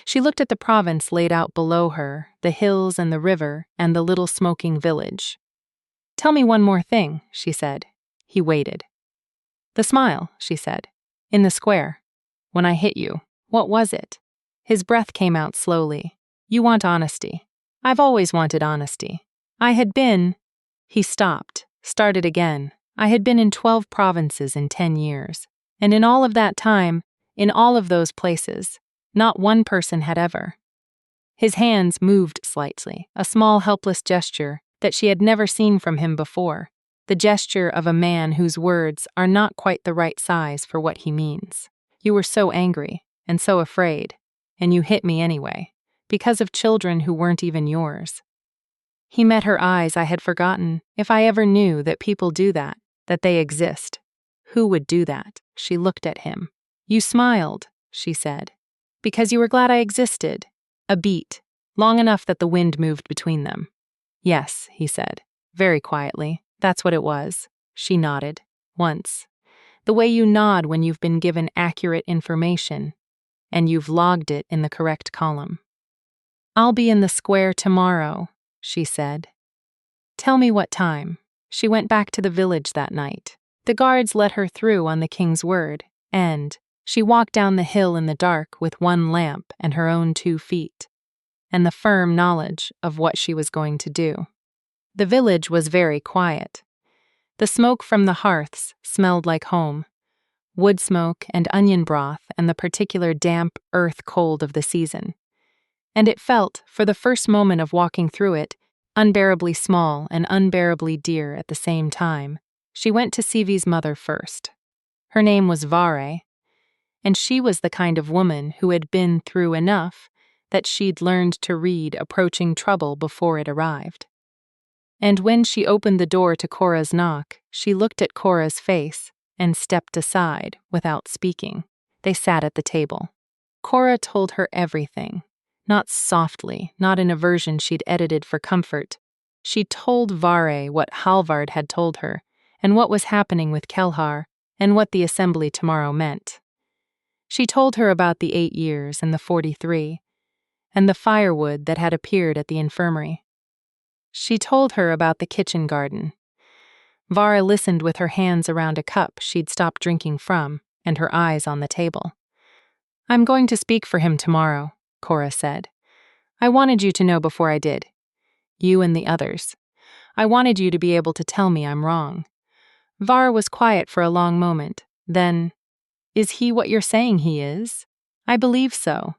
She looked at the province laid out below her, the hills and the river and the little smoking village. "Tell me one more thing," she said. He waited. "The smile," she said. "In the square. When I hit you. What was it?" His breath came out slowly. "You want honesty. I've always wanted honesty. I had been..." He stopped, started again. "I had been in 12 provinces in 10 years. And in all of that time, in all of those places, not one person had ever." His hands moved slightly, a small helpless gesture that she had never seen from him before, the gesture of a man whose words are not quite the right size for what he means. "You were so angry, and so afraid, and you hit me anyway, because of children who weren't even yours." He met her eyes. "I had forgotten, if I ever knew that people do that they exist. Who would do that?" She looked at him. "You smiled," she said, "because you were glad I existed." A beat, long enough that the wind moved between them. "Yes," he said, very quietly. "That's what it was." She nodded. once. The way you nod when you've been given accurate information, and you've logged it in the correct column. "I'll be in the square tomorrow," she said. "Tell me what time." She went back to the village that night. The guards let her through on the king's word, and she walked down the hill in the dark with one lamp and her own 2 feet, and the firm knowledge of what she was going to do. The village was very quiet. The smoke from the hearths smelled like home, wood smoke and onion broth and the particular damp earth cold of the season. And it felt, for the first moment of walking through it, unbearably small and unbearably dear at the same time. She went to Sivi's mother first. Her name was Vare, and she was the kind of woman who had been through enough that she'd learned to read approaching trouble before it arrived. And when she opened the door to Cora's knock, she looked at Cora's face and stepped aside without speaking. They sat at the table. Cora told her everything, not softly, not in a version she'd edited for comfort. She told Vare what Halvard had told her, and what was happening with Kelhar, and what the assembly tomorrow meant. She told her about the 8 years and the 43, and the firewood that had appeared at the infirmary. She told her about the kitchen garden. Vara listened with her hands around a cup she'd stopped drinking from, and her eyes on the table. "I'm going to speak for him tomorrow," Cora said. "I wanted you to know before I did. You and the others. I wanted you to be able to tell me I'm wrong." Vara was quiet for a long moment. Then, "Is he what you're saying he is?" "I believe so."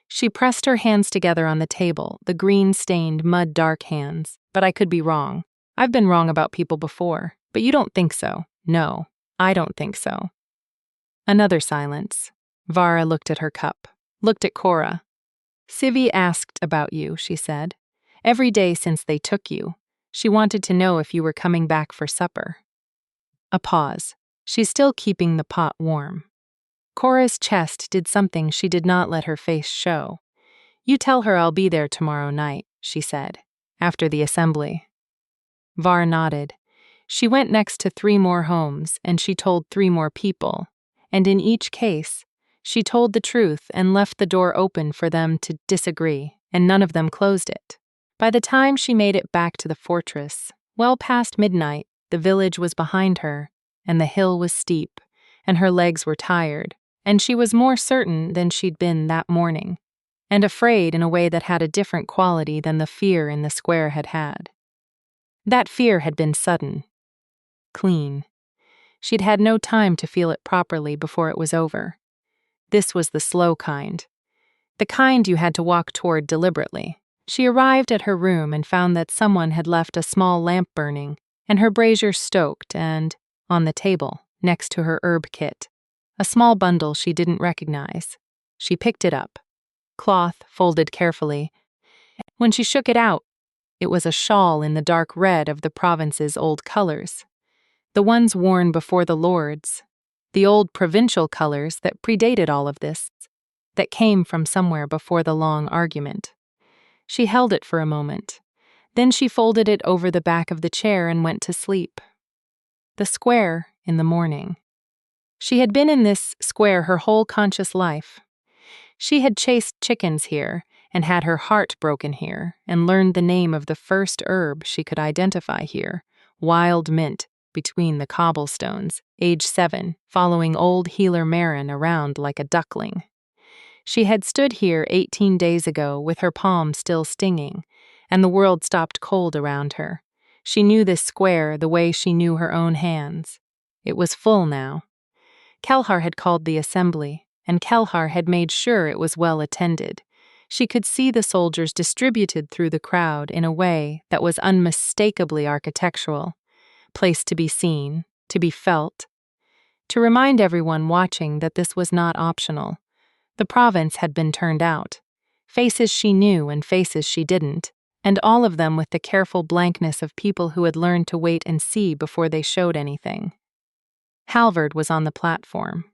She pressed her hands together on the table, the green-stained, mud-dark hands. "But I could be wrong. I've been wrong about people before. But you don't think so." "No, I don't think so." Another silence. Vara looked at her cup, looked at Cora. "Sivi asked about you," she said. "Every day since they took you. She wanted to know if you were coming back for supper." A pause. She's still keeping the pot warm. Cora's chest did something she did not let her face show. "You tell her I'll be there tomorrow night," she said, "after the assembly." Var nodded. She went next to 3 more homes, and she told 3 more people, and in each case, she told the truth and left the door open for them to disagree, and none of them closed it. By the time she made it back to the fortress, well past midnight, the village was behind her, and the hill was steep, and her legs were tired, and she was more certain than she'd been that morning, and afraid in a way that had a different quality than the fear in the square had had. That fear had been sudden, clean. She'd had no time to feel it properly before it was over. This was the slow kind. The kind you had to walk toward deliberately. She arrived at her room and found that someone had left a small lamp burning, and her brazier stoked and, on the table, next to her herb kit, a small bundle she didn't recognize. She picked it up. Cloth, folded carefully. When she shook it out, it was a shawl in the dark red of the province's old colors. The ones worn before the lords. The old provincial colors that predated all of this, that came from somewhere before the long argument. She held it for a moment. Then she folded it over the back of the chair and went to sleep. The square in the morning. She had been in this square her whole conscious life. She had chased chickens here, and had her heart broken here, and learned the name of the first herb she could identify here, wild mint, between the cobblestones, age 7, following old healer Marin around like a duckling. She had stood here 18 days ago with her palm still stinging, and the world stopped cold around her. She knew this square the way she knew her own hands. It was full now. Kelhar had called the assembly, and Kelhar had made sure it was well attended. She could see the soldiers distributed through the crowd in a way that was unmistakably architectural, placed to be seen, to be felt, to remind everyone watching that this was not optional. The province had been turned out. Faces she knew and faces she didn't, and all of them with the careful blankness of people who had learned to wait and see before they showed anything. Halvard was on the platform.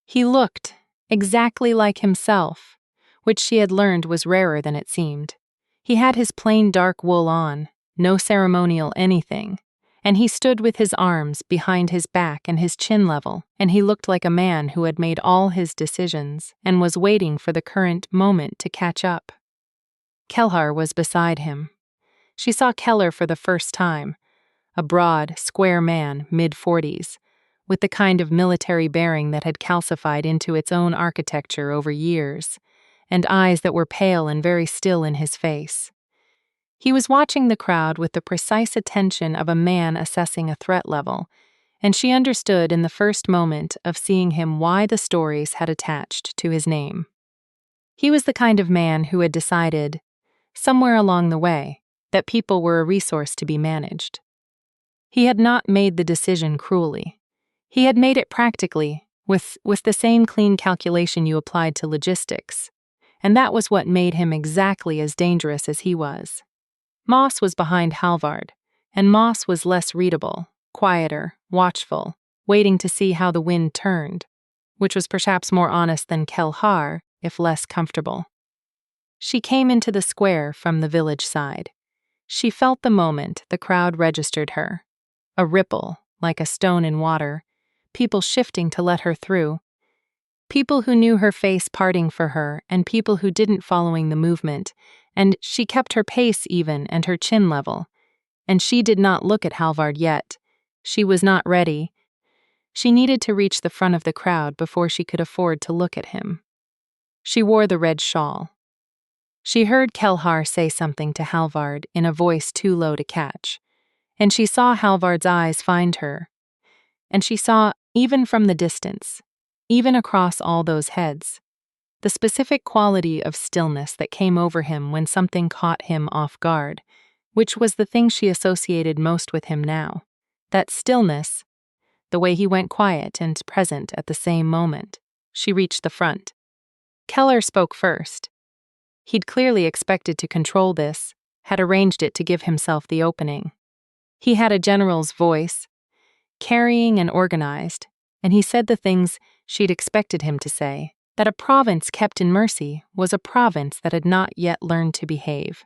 He looked exactly like himself, which she had learned was rarer than it seemed. He had his plain dark wool on, no ceremonial anything, and he stood with his arms behind his back and his chin level, and he looked like a man who had made all his decisions and was waiting for the current moment to catch up. Kelhar was beside him. She saw Keller for the first time, a broad, square man, mid-40s, with the kind of military bearing that had calcified into its own architecture over years, and eyes that were pale and very still in his face. He was watching the crowd with the precise attention of a man assessing a threat level, and she understood in the first moment of seeing him why the stories had attached to his name. He was the kind of man who had decided, somewhere along the way, that people were a resource to be managed. He had not made the decision cruelly. He had made it practically, with the same clean calculation you applied to logistics, and that was what made him exactly as dangerous as he was. Moss was behind Halvard, and Moss was less readable, quieter, watchful, waiting to see how the wind turned, which was perhaps more honest than Kelhar, if less comfortable. She came into the square from the village side. She felt the moment the crowd registered her. A ripple, like a stone in water, people shifting to let her through. People who knew her face parting for her, and people who didn't following the movement, and she kept her pace even and her chin level. And she did not look at Halvard yet. She was not ready. She needed to reach the front of the crowd before she could afford to look at him. She wore the red shawl. She heard Kelhar say something to Halvard in a voice too low to catch, and she saw Halvard's eyes find her. And she saw, even from the distance, even across all those heads, the specific quality of stillness that came over him when something caught him off guard, which was the thing she associated most with him now. That stillness, the way he went quiet and present at the same moment. She reached the front. Keller spoke first. He'd clearly expected to control this, had arranged it to give himself the opening. He had a general's voice, carrying and organized, and he said the things she'd expected him to say, that a province kept in mercy was a province that had not yet learned to behave,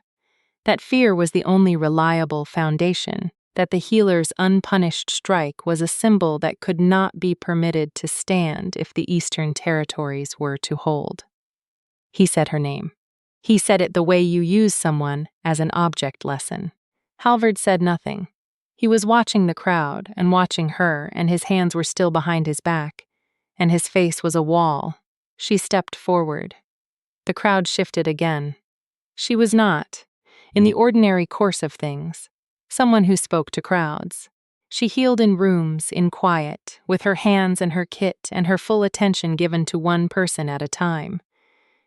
that fear was the only reliable foundation, that the healer's unpunished strike was a symbol that could not be permitted to stand if the Eastern Territories were to hold. He said her name. He said it the way you use someone as an object lesson. Halvard said nothing. He was watching the crowd and watching her, and his hands were still behind his back, and his face was a wall. She stepped forward. The crowd shifted again. She was not, in the ordinary course of things, someone who spoke to crowds. She healed in rooms, in quiet, with her hands and her kit and her full attention given to one person at a time.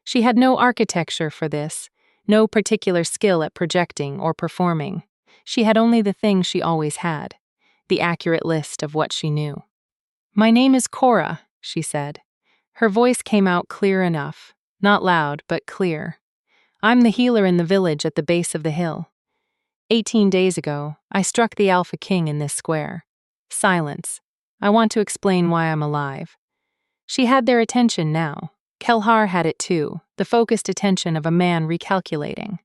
She had no architecture for this, no particular skill at projecting or performing. She had only the thing she always had, the accurate list of what she knew. "My name is Cora," she said. Her voice came out clear enough, not loud but clear. "I'm the healer in the village at the base of the hill. 18 days ago, I struck the Alpha King in this square. Silence. I want to explain why I'm alive." She had their attention now. Kelhar had it too, the focused attention of a man recalculating.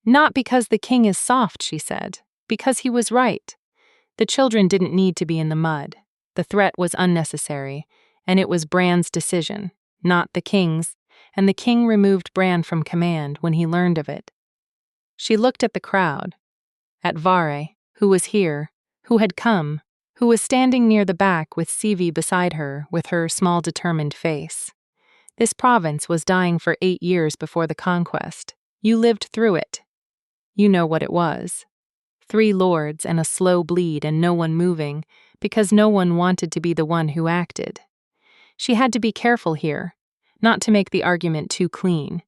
"Not because the king is soft," she said, "because he was right. The children didn't need to be in the mud. The threat was unnecessary, and it was Bran's decision, not the king's, and the king removed Bran from command when he learned of it." She looked at the crowd, at Vare, who was here, who had come, who was standing near the back with Sivi beside her with her small determined face. This province was dying for 8 years before the conquest. You lived through it. You know what it was. 3 lords and a slow bleed and no one moving, because no one wanted to be the one who acted. She had to be careful here, not to make the argument too clean,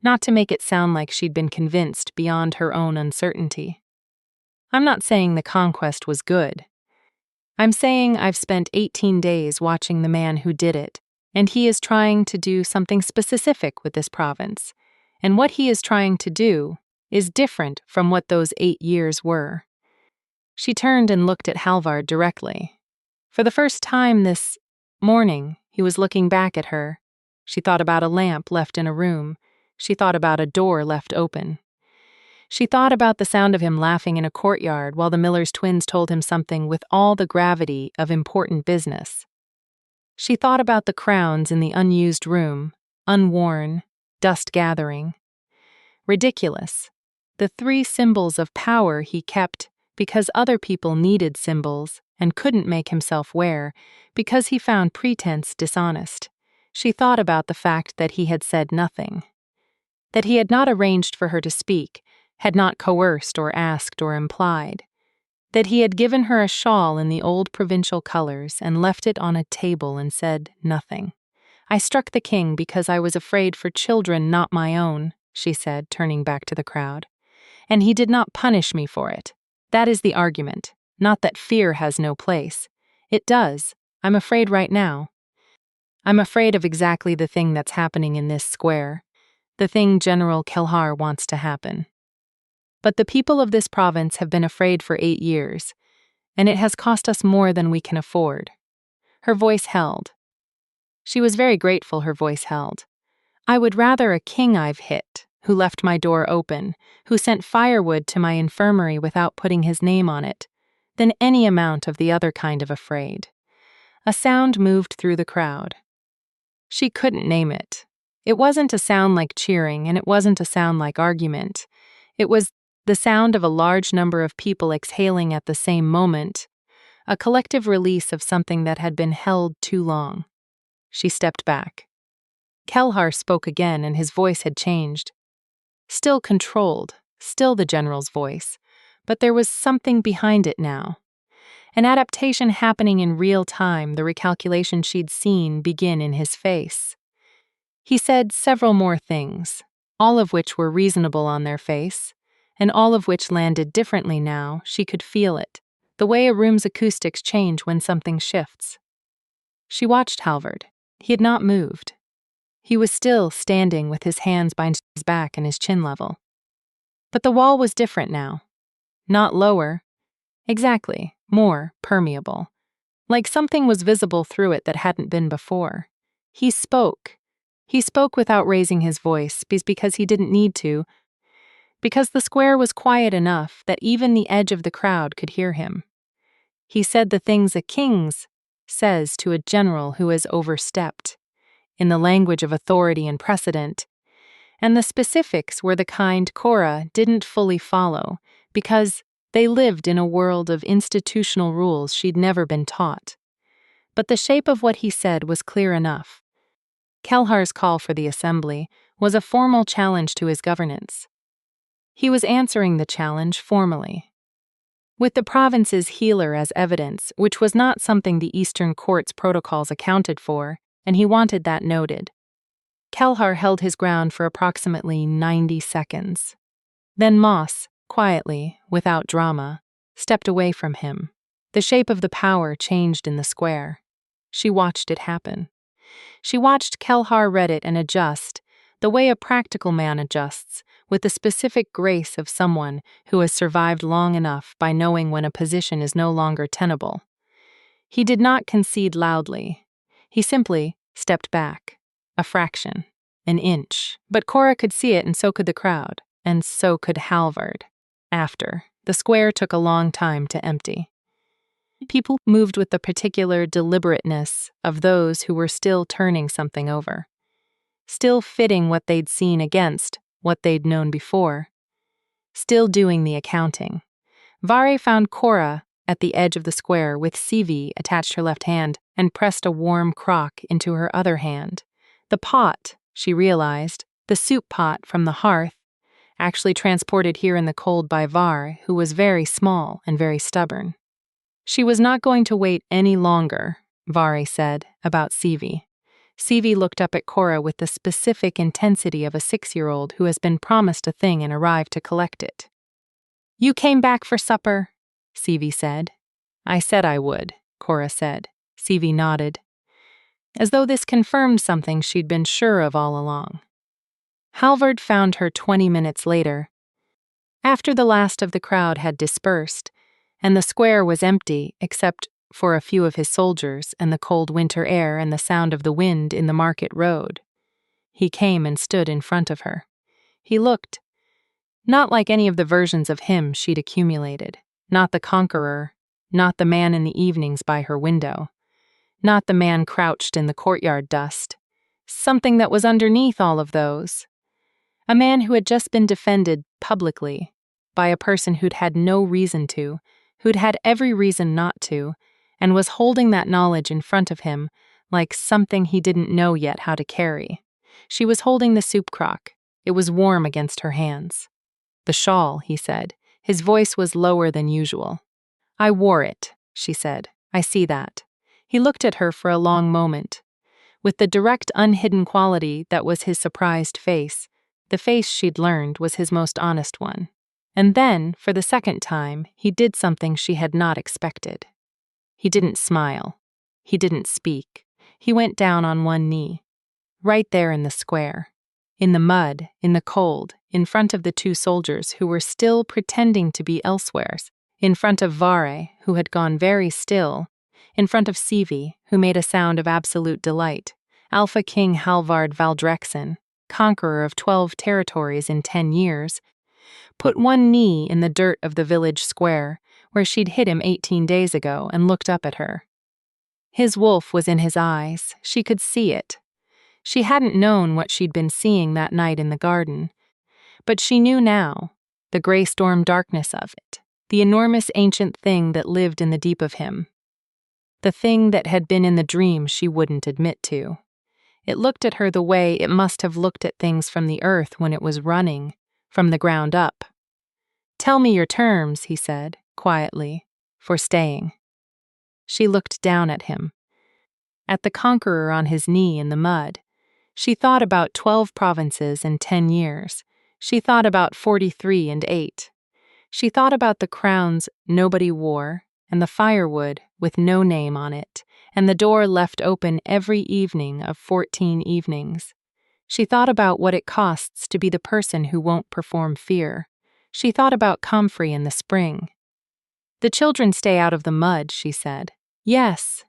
not to make it sound like she'd been convinced beyond her own uncertainty. "I'm not saying the conquest was good. I'm saying I've spent 18 days watching the man who did it, and he is trying to do something specific with this province, and what he is trying to do is different from what those 8 years were." She turned and looked at Halvard directly. For the first time this morning, he was looking back at her. She thought about a lamp left in a room. She thought about a door left open. She thought about the sound of him laughing in a courtyard while the miller's twins told him something with all the gravity of important business. She thought about the crowns in the unused room, unworn, dust gathering. Ridiculous. The 3 symbols of power he kept because other people needed symbols and couldn't make himself wear because he found pretense dishonest. She thought about the fact that he had said nothing, that he had not arranged for her to speak, had not coerced or asked or implied, that he had given her a shawl in the old provincial colors and left it on a table and said nothing. I struck the king because I was afraid for children not my own, she said, turning back to the crowd. And he did not punish me for it. That is the argument, not that fear has no place. It does. I'm afraid right now. I'm afraid of exactly the thing that's happening in this square, the thing General Kelhar wants to happen. But the people of this province have been afraid for 8 years, and it has cost us more than we can afford. Her voice held. She was very grateful her voice held. I would rather a king I've hit, who left my door open, who sent firewood to my infirmary without putting his name on it, than any amount of the other kind of afraid. A sound moved through the crowd. She couldn't name it. It wasn't a sound like cheering, and it wasn't a sound like argument. It was the sound of a large number of people exhaling at the same moment, a collective release of something that had been held too long. She stepped back. Kelhar spoke again, and his voice had changed. Still controlled, still the general's voice, but there was something behind it now. An adaptation happening in real time, the recalculation she'd seen begin in his face. He said several more things, all of which were reasonable on their face, and all of which landed differently now. She could feel it, the way a room's acoustics change when something shifts. She watched Halvard. He had not moved. He was still standing with his hands behind his back and his chin level. But the wall was different now. Not lower. Exactly, more permeable. Like something was visible through it that hadn't been before. He spoke. He spoke without raising his voice, because he didn't need to, because the square was quiet enough that even the edge of the crowd could hear him. He said the things a king says to a general who has overstepped, in the language of authority and precedent, and the specifics were the kind Cora didn't fully follow, because they lived in a world of institutional rules she'd never been taught. But the shape of what he said was clear enough. Kelhar's call for the assembly was a formal challenge to his governance. He was answering the challenge formally, with the province's healer as evidence, which was not something the Eastern Court's protocols accounted for, and he wanted that noted. Kelhar held his ground for approximately 90 seconds. Then Moss, quietly, without drama, stepped away from him. The shape of the power changed in the square. She watched it happen. She watched Kelhar read it and adjust, the way a practical man adjusts, with the specific grace of someone who has survived long enough by knowing when a position is no longer tenable. He did not concede loudly. He simply stepped back, a fraction, an inch. But Cora could see it, and so could the crowd, and so could Halvard. After, the square took a long time to empty. People moved with the particular deliberateness of those who were still turning something over, still fitting what they'd seen against what they'd known before, still doing the accounting. Vare found Cora at the edge of the square with Sivi attached her left hand and pressed a warm crock into her other hand. The pot, she realized, the soup pot from the hearth, actually transported here in the cold by Var, who was very small and very stubborn. She was not going to wait any longer, Vare said, about Sivi. Sivi looked up at Cora with the specific intensity of a 6-year-old who has been promised a thing and arrived to collect it. You came back for supper, Sivi said. I said I would, Cora said. Sivi nodded, as though this confirmed something she'd been sure of all along. Halvard found her 20 minutes later, after the last of the crowd had dispersed, and the square was empty except for a few of his soldiers and the cold winter air and the sound of the wind in the market road. He came and stood in front of her. He looked Not like any of the versions of him she'd accumulated. Not the conqueror, not the man in the evenings by her window, not the man crouched in the courtyard dust. Something that was underneath all of those. A man who had just been defended publicly by a person who'd had no reason to, who'd had every reason not to, and was holding that knowledge in front of him like something he didn't know yet how to carry. She was holding the soup crock. It was warm against her hands. The shawl, he said. His voice was lower than usual. I wore it, she said. I see that. He looked at her for a long moment. With the direct, unhidden quality that was his surprised face, the face she'd learned was his most honest one. And then, for the second time, he did something she had not expected. He didn't smile. He didn't speak. He went down on one knee. Right there in the square. In the mud, in the cold, in front of the two soldiers who were still pretending to be elsewheres, in front of Vare, who had gone very still, in front of Sivi, who made a sound of absolute delight, Alpha King Halvard Valdrexen, conqueror of 12 territories in 10 years, put one knee in the dirt of the village square, where she'd hit him 18 days ago, and looked up at her. His wolf was in his eyes. She could see it. She hadn't known what she'd been seeing that night in the garden, but she knew now, the gray storm darkness of it, the enormous ancient thing that lived in the deep of him. The thing that had been in the dream she wouldn't admit to. It looked at her the way it must have looked at things from the earth when it was running, from the ground up. Tell me your terms, he said, quietly, for staying. She looked down at him. At the conqueror on his knee in the mud. She thought about 12 provinces in 10 years. She thought about 43 and 8. She thought about the crowns nobody wore, and the firewood with no name on it, and the door left open every evening of 14 evenings. She thought about what it costs to be the person who won't perform fear. She thought about comfrey in the spring. The children stay out of the mud, she said. Yes.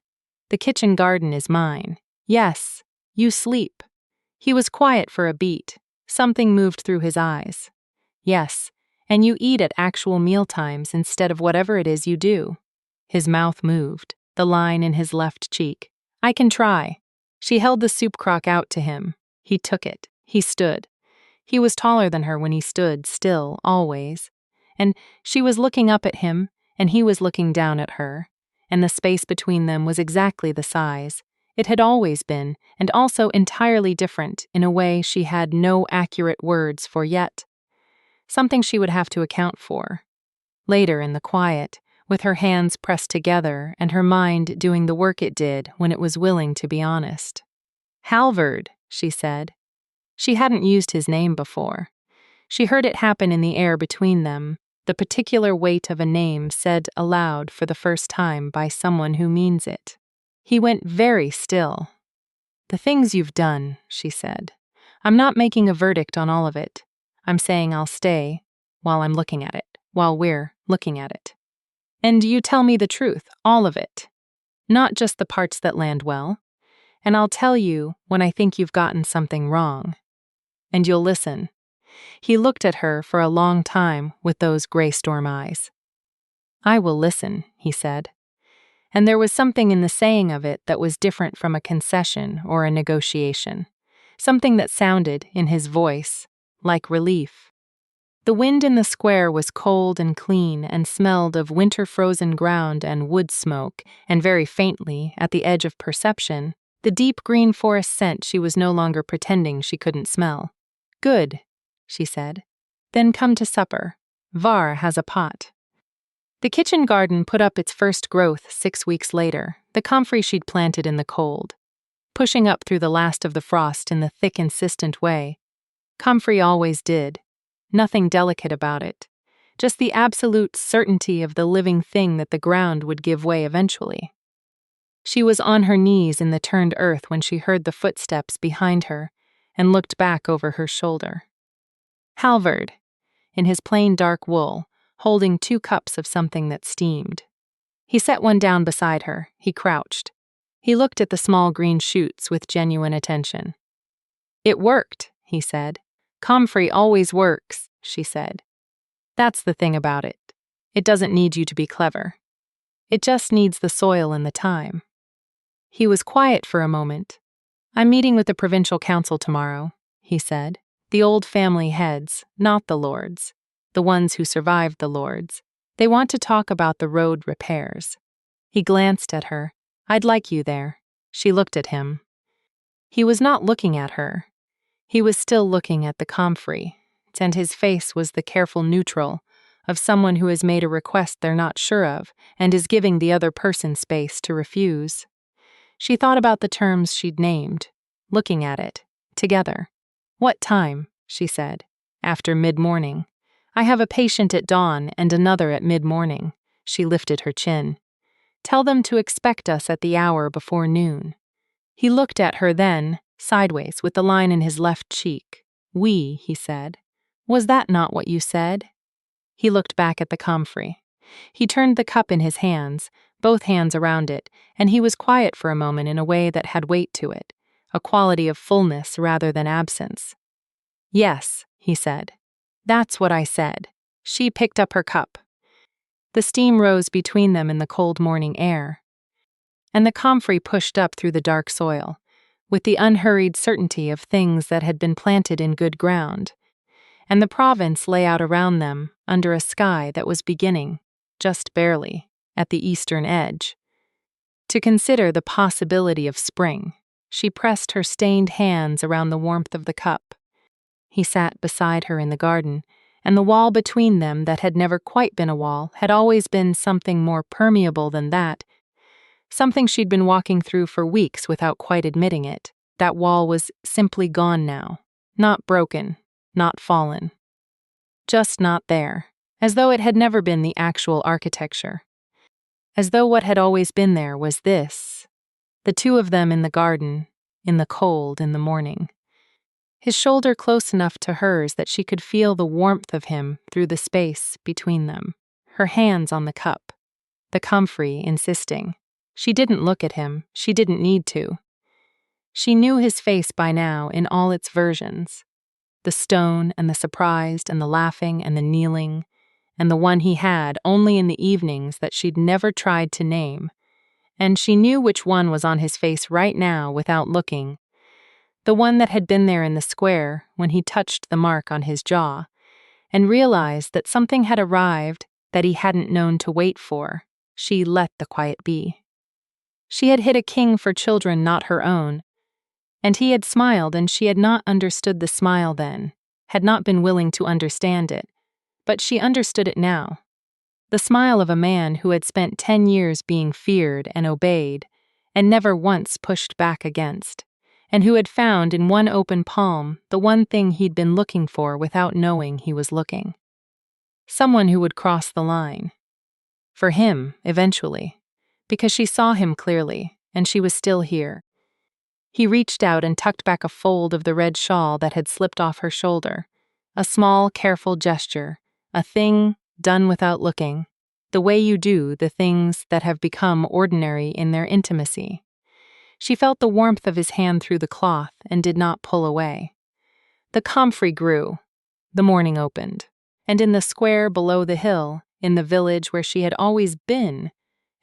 The kitchen garden is mine. Yes. You sleep. He was quiet for a beat. Something moved through his eyes. Yes. And you eat at actual mealtimes instead of whatever it is you do. His mouth moved, the line in his left cheek. I can try. She held the soup crock out to him. He took it. He stood. He was taller than her when he stood, still, always. And she was looking up at him, and he was looking down at her. And the space between them was exactly the size. It had always been, and also entirely different in a way she had no accurate words for yet. Something she would have to account for. Later in the quiet, with her hands pressed together and her mind doing the work it did when it was willing to be honest. Halvard, she said. She hadn't used his name before. She heard it happen in the air between them, the particular weight of a name said aloud for the first time by someone who means it. He went very still. The things you've done, she said. I'm not making a verdict on all of it. I'm saying I'll stay while I'm looking at it, while we're looking at it. And you tell me the truth, all of it. Not just the parts that land well. And I'll tell you when I think you've gotten something wrong. And you'll listen. He looked at her for a long time with those gray storm eyes. I will listen, he said. And there was something in the saying of it that was different from a concession or a negotiation. Something that sounded, in his voice, like relief. The wind in the square was cold and clean and smelled of winter-frozen ground and wood smoke, and very faintly, at the edge of perception, the deep green forest scent she was no longer pretending she couldn't smell. Good, she said. Then come to supper. Var has a pot. The kitchen garden put up its first growth 6 weeks later, the comfrey she'd planted in the cold, pushing up through the last of the frost in the thick, insistent way. Comfrey always did. Nothing delicate about it. Just the absolute certainty of the living thing that the ground would give way eventually. She was on her knees in the turned earth when she heard the footsteps behind her and looked back over her shoulder. Halvard, in his plain dark wool, holding 2 cups of something that steamed. He set one down beside her. He crouched. He looked at the small green shoots with genuine attention. It worked, he said. Comfrey always works. she said. That's the thing about it. It doesn't need you to be clever. It just needs the soil and the time. He was quiet for a moment. I'm meeting with the provincial council tomorrow, he said. The old family heads, not the lords. The ones who survived the lords. They want to talk about the road repairs. He glanced at her. I'd like you there. She looked at him. He was not looking at her. He was still looking at the comfrey, and his face was the careful neutral of someone who has made a request they're not sure of and is giving the other person space to refuse. She thought about the terms she'd named, looking at it, together. What time? She said. After mid-morning. I have a patient at dawn and another at mid-morning. She lifted her chin. Tell them to expect us at the hour before noon. He looked at her then, sideways, with the line in his left cheek. We, he said. Was that not what you said? He looked back at the comfrey. He turned the cup in his hands, both hands around it, and he was quiet for a moment in a way that had weight to it, a quality of fullness rather than absence. Yes, he said. That's what I said. She picked up her cup. The steam rose between them in the cold morning air, and the comfrey pushed up through the dark soil, with the unhurried certainty of things that had been planted in good ground, and the province lay out around them under a sky that was beginning, just barely, at the eastern edge. To consider the possibility of spring, she pressed her stained hands around the warmth of the cup. He sat beside her in the garden, and the wall between them that had never quite been a wall had always been something more permeable than that, something she'd been walking through for weeks without quite admitting it. That wall was simply gone now, not broken, not fallen. Just not there, as though it had never been the actual architecture. As though what had always been there was this, the two of them in the garden, in the cold, in the morning. His shoulder close enough to hers that she could feel the warmth of him through the space between them, her hands on the cup, the comfrey insisting. She didn't look at him, she didn't need to. She knew his face by now in all its versions, the stone and the surprised and the laughing and the kneeling, and the one he had only in the evenings that she'd never tried to name, and she knew which one was on his face right now without looking, the one that had been there in the square when he touched the mark on his jaw, and realized that something had arrived that he hadn't known to wait for. She let the quiet be. She had hit a king for children not her own, and he had smiled, and she had not understood the smile then, had not been willing to understand it, but she understood it now. The smile of a man who had spent 10 years being feared and obeyed, and never once pushed back against, and who had found in one open palm the one thing he'd been looking for without knowing he was looking. Someone who would cross the line. For him, eventually, because she saw him clearly, and she was still here. He reached out and tucked back a fold of the red shawl that had slipped off her shoulder, a small, careful gesture, a thing done without looking, the way you do the things that have become ordinary in their intimacy. She felt the warmth of his hand through the cloth and did not pull away. The comfrey grew. The morning opened. And in the square below the hill, in the village where she had always been,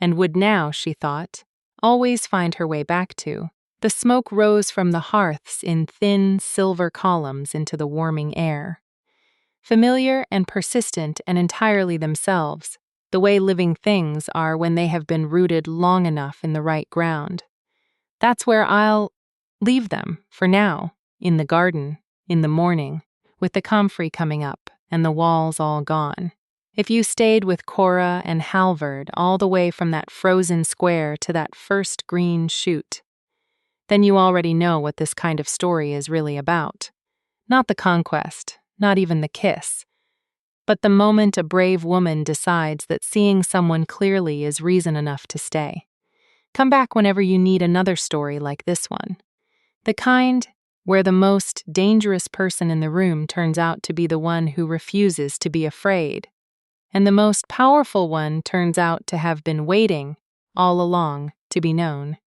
and would now, she thought, always find her way back to, the smoke rose from the hearths in thin, silver columns into the warming air. Familiar and persistent and entirely themselves, the way living things are when they have been rooted long enough in the right ground. That's where I'll leave them, for now, in the garden, in the morning, with the comfrey coming up and the walls all gone. If you stayed with Cora and Halvard all the way from that frozen square to that first green shoot, then you already know what this kind of story is really about. Not the conquest, not even the kiss, but the moment a brave woman decides that seeing someone clearly is reason enough to stay. Come back whenever you need another story like this one. The kind where the most dangerous person in the room turns out to be the one who refuses to be afraid, and the most powerful one turns out to have been waiting all along to be known.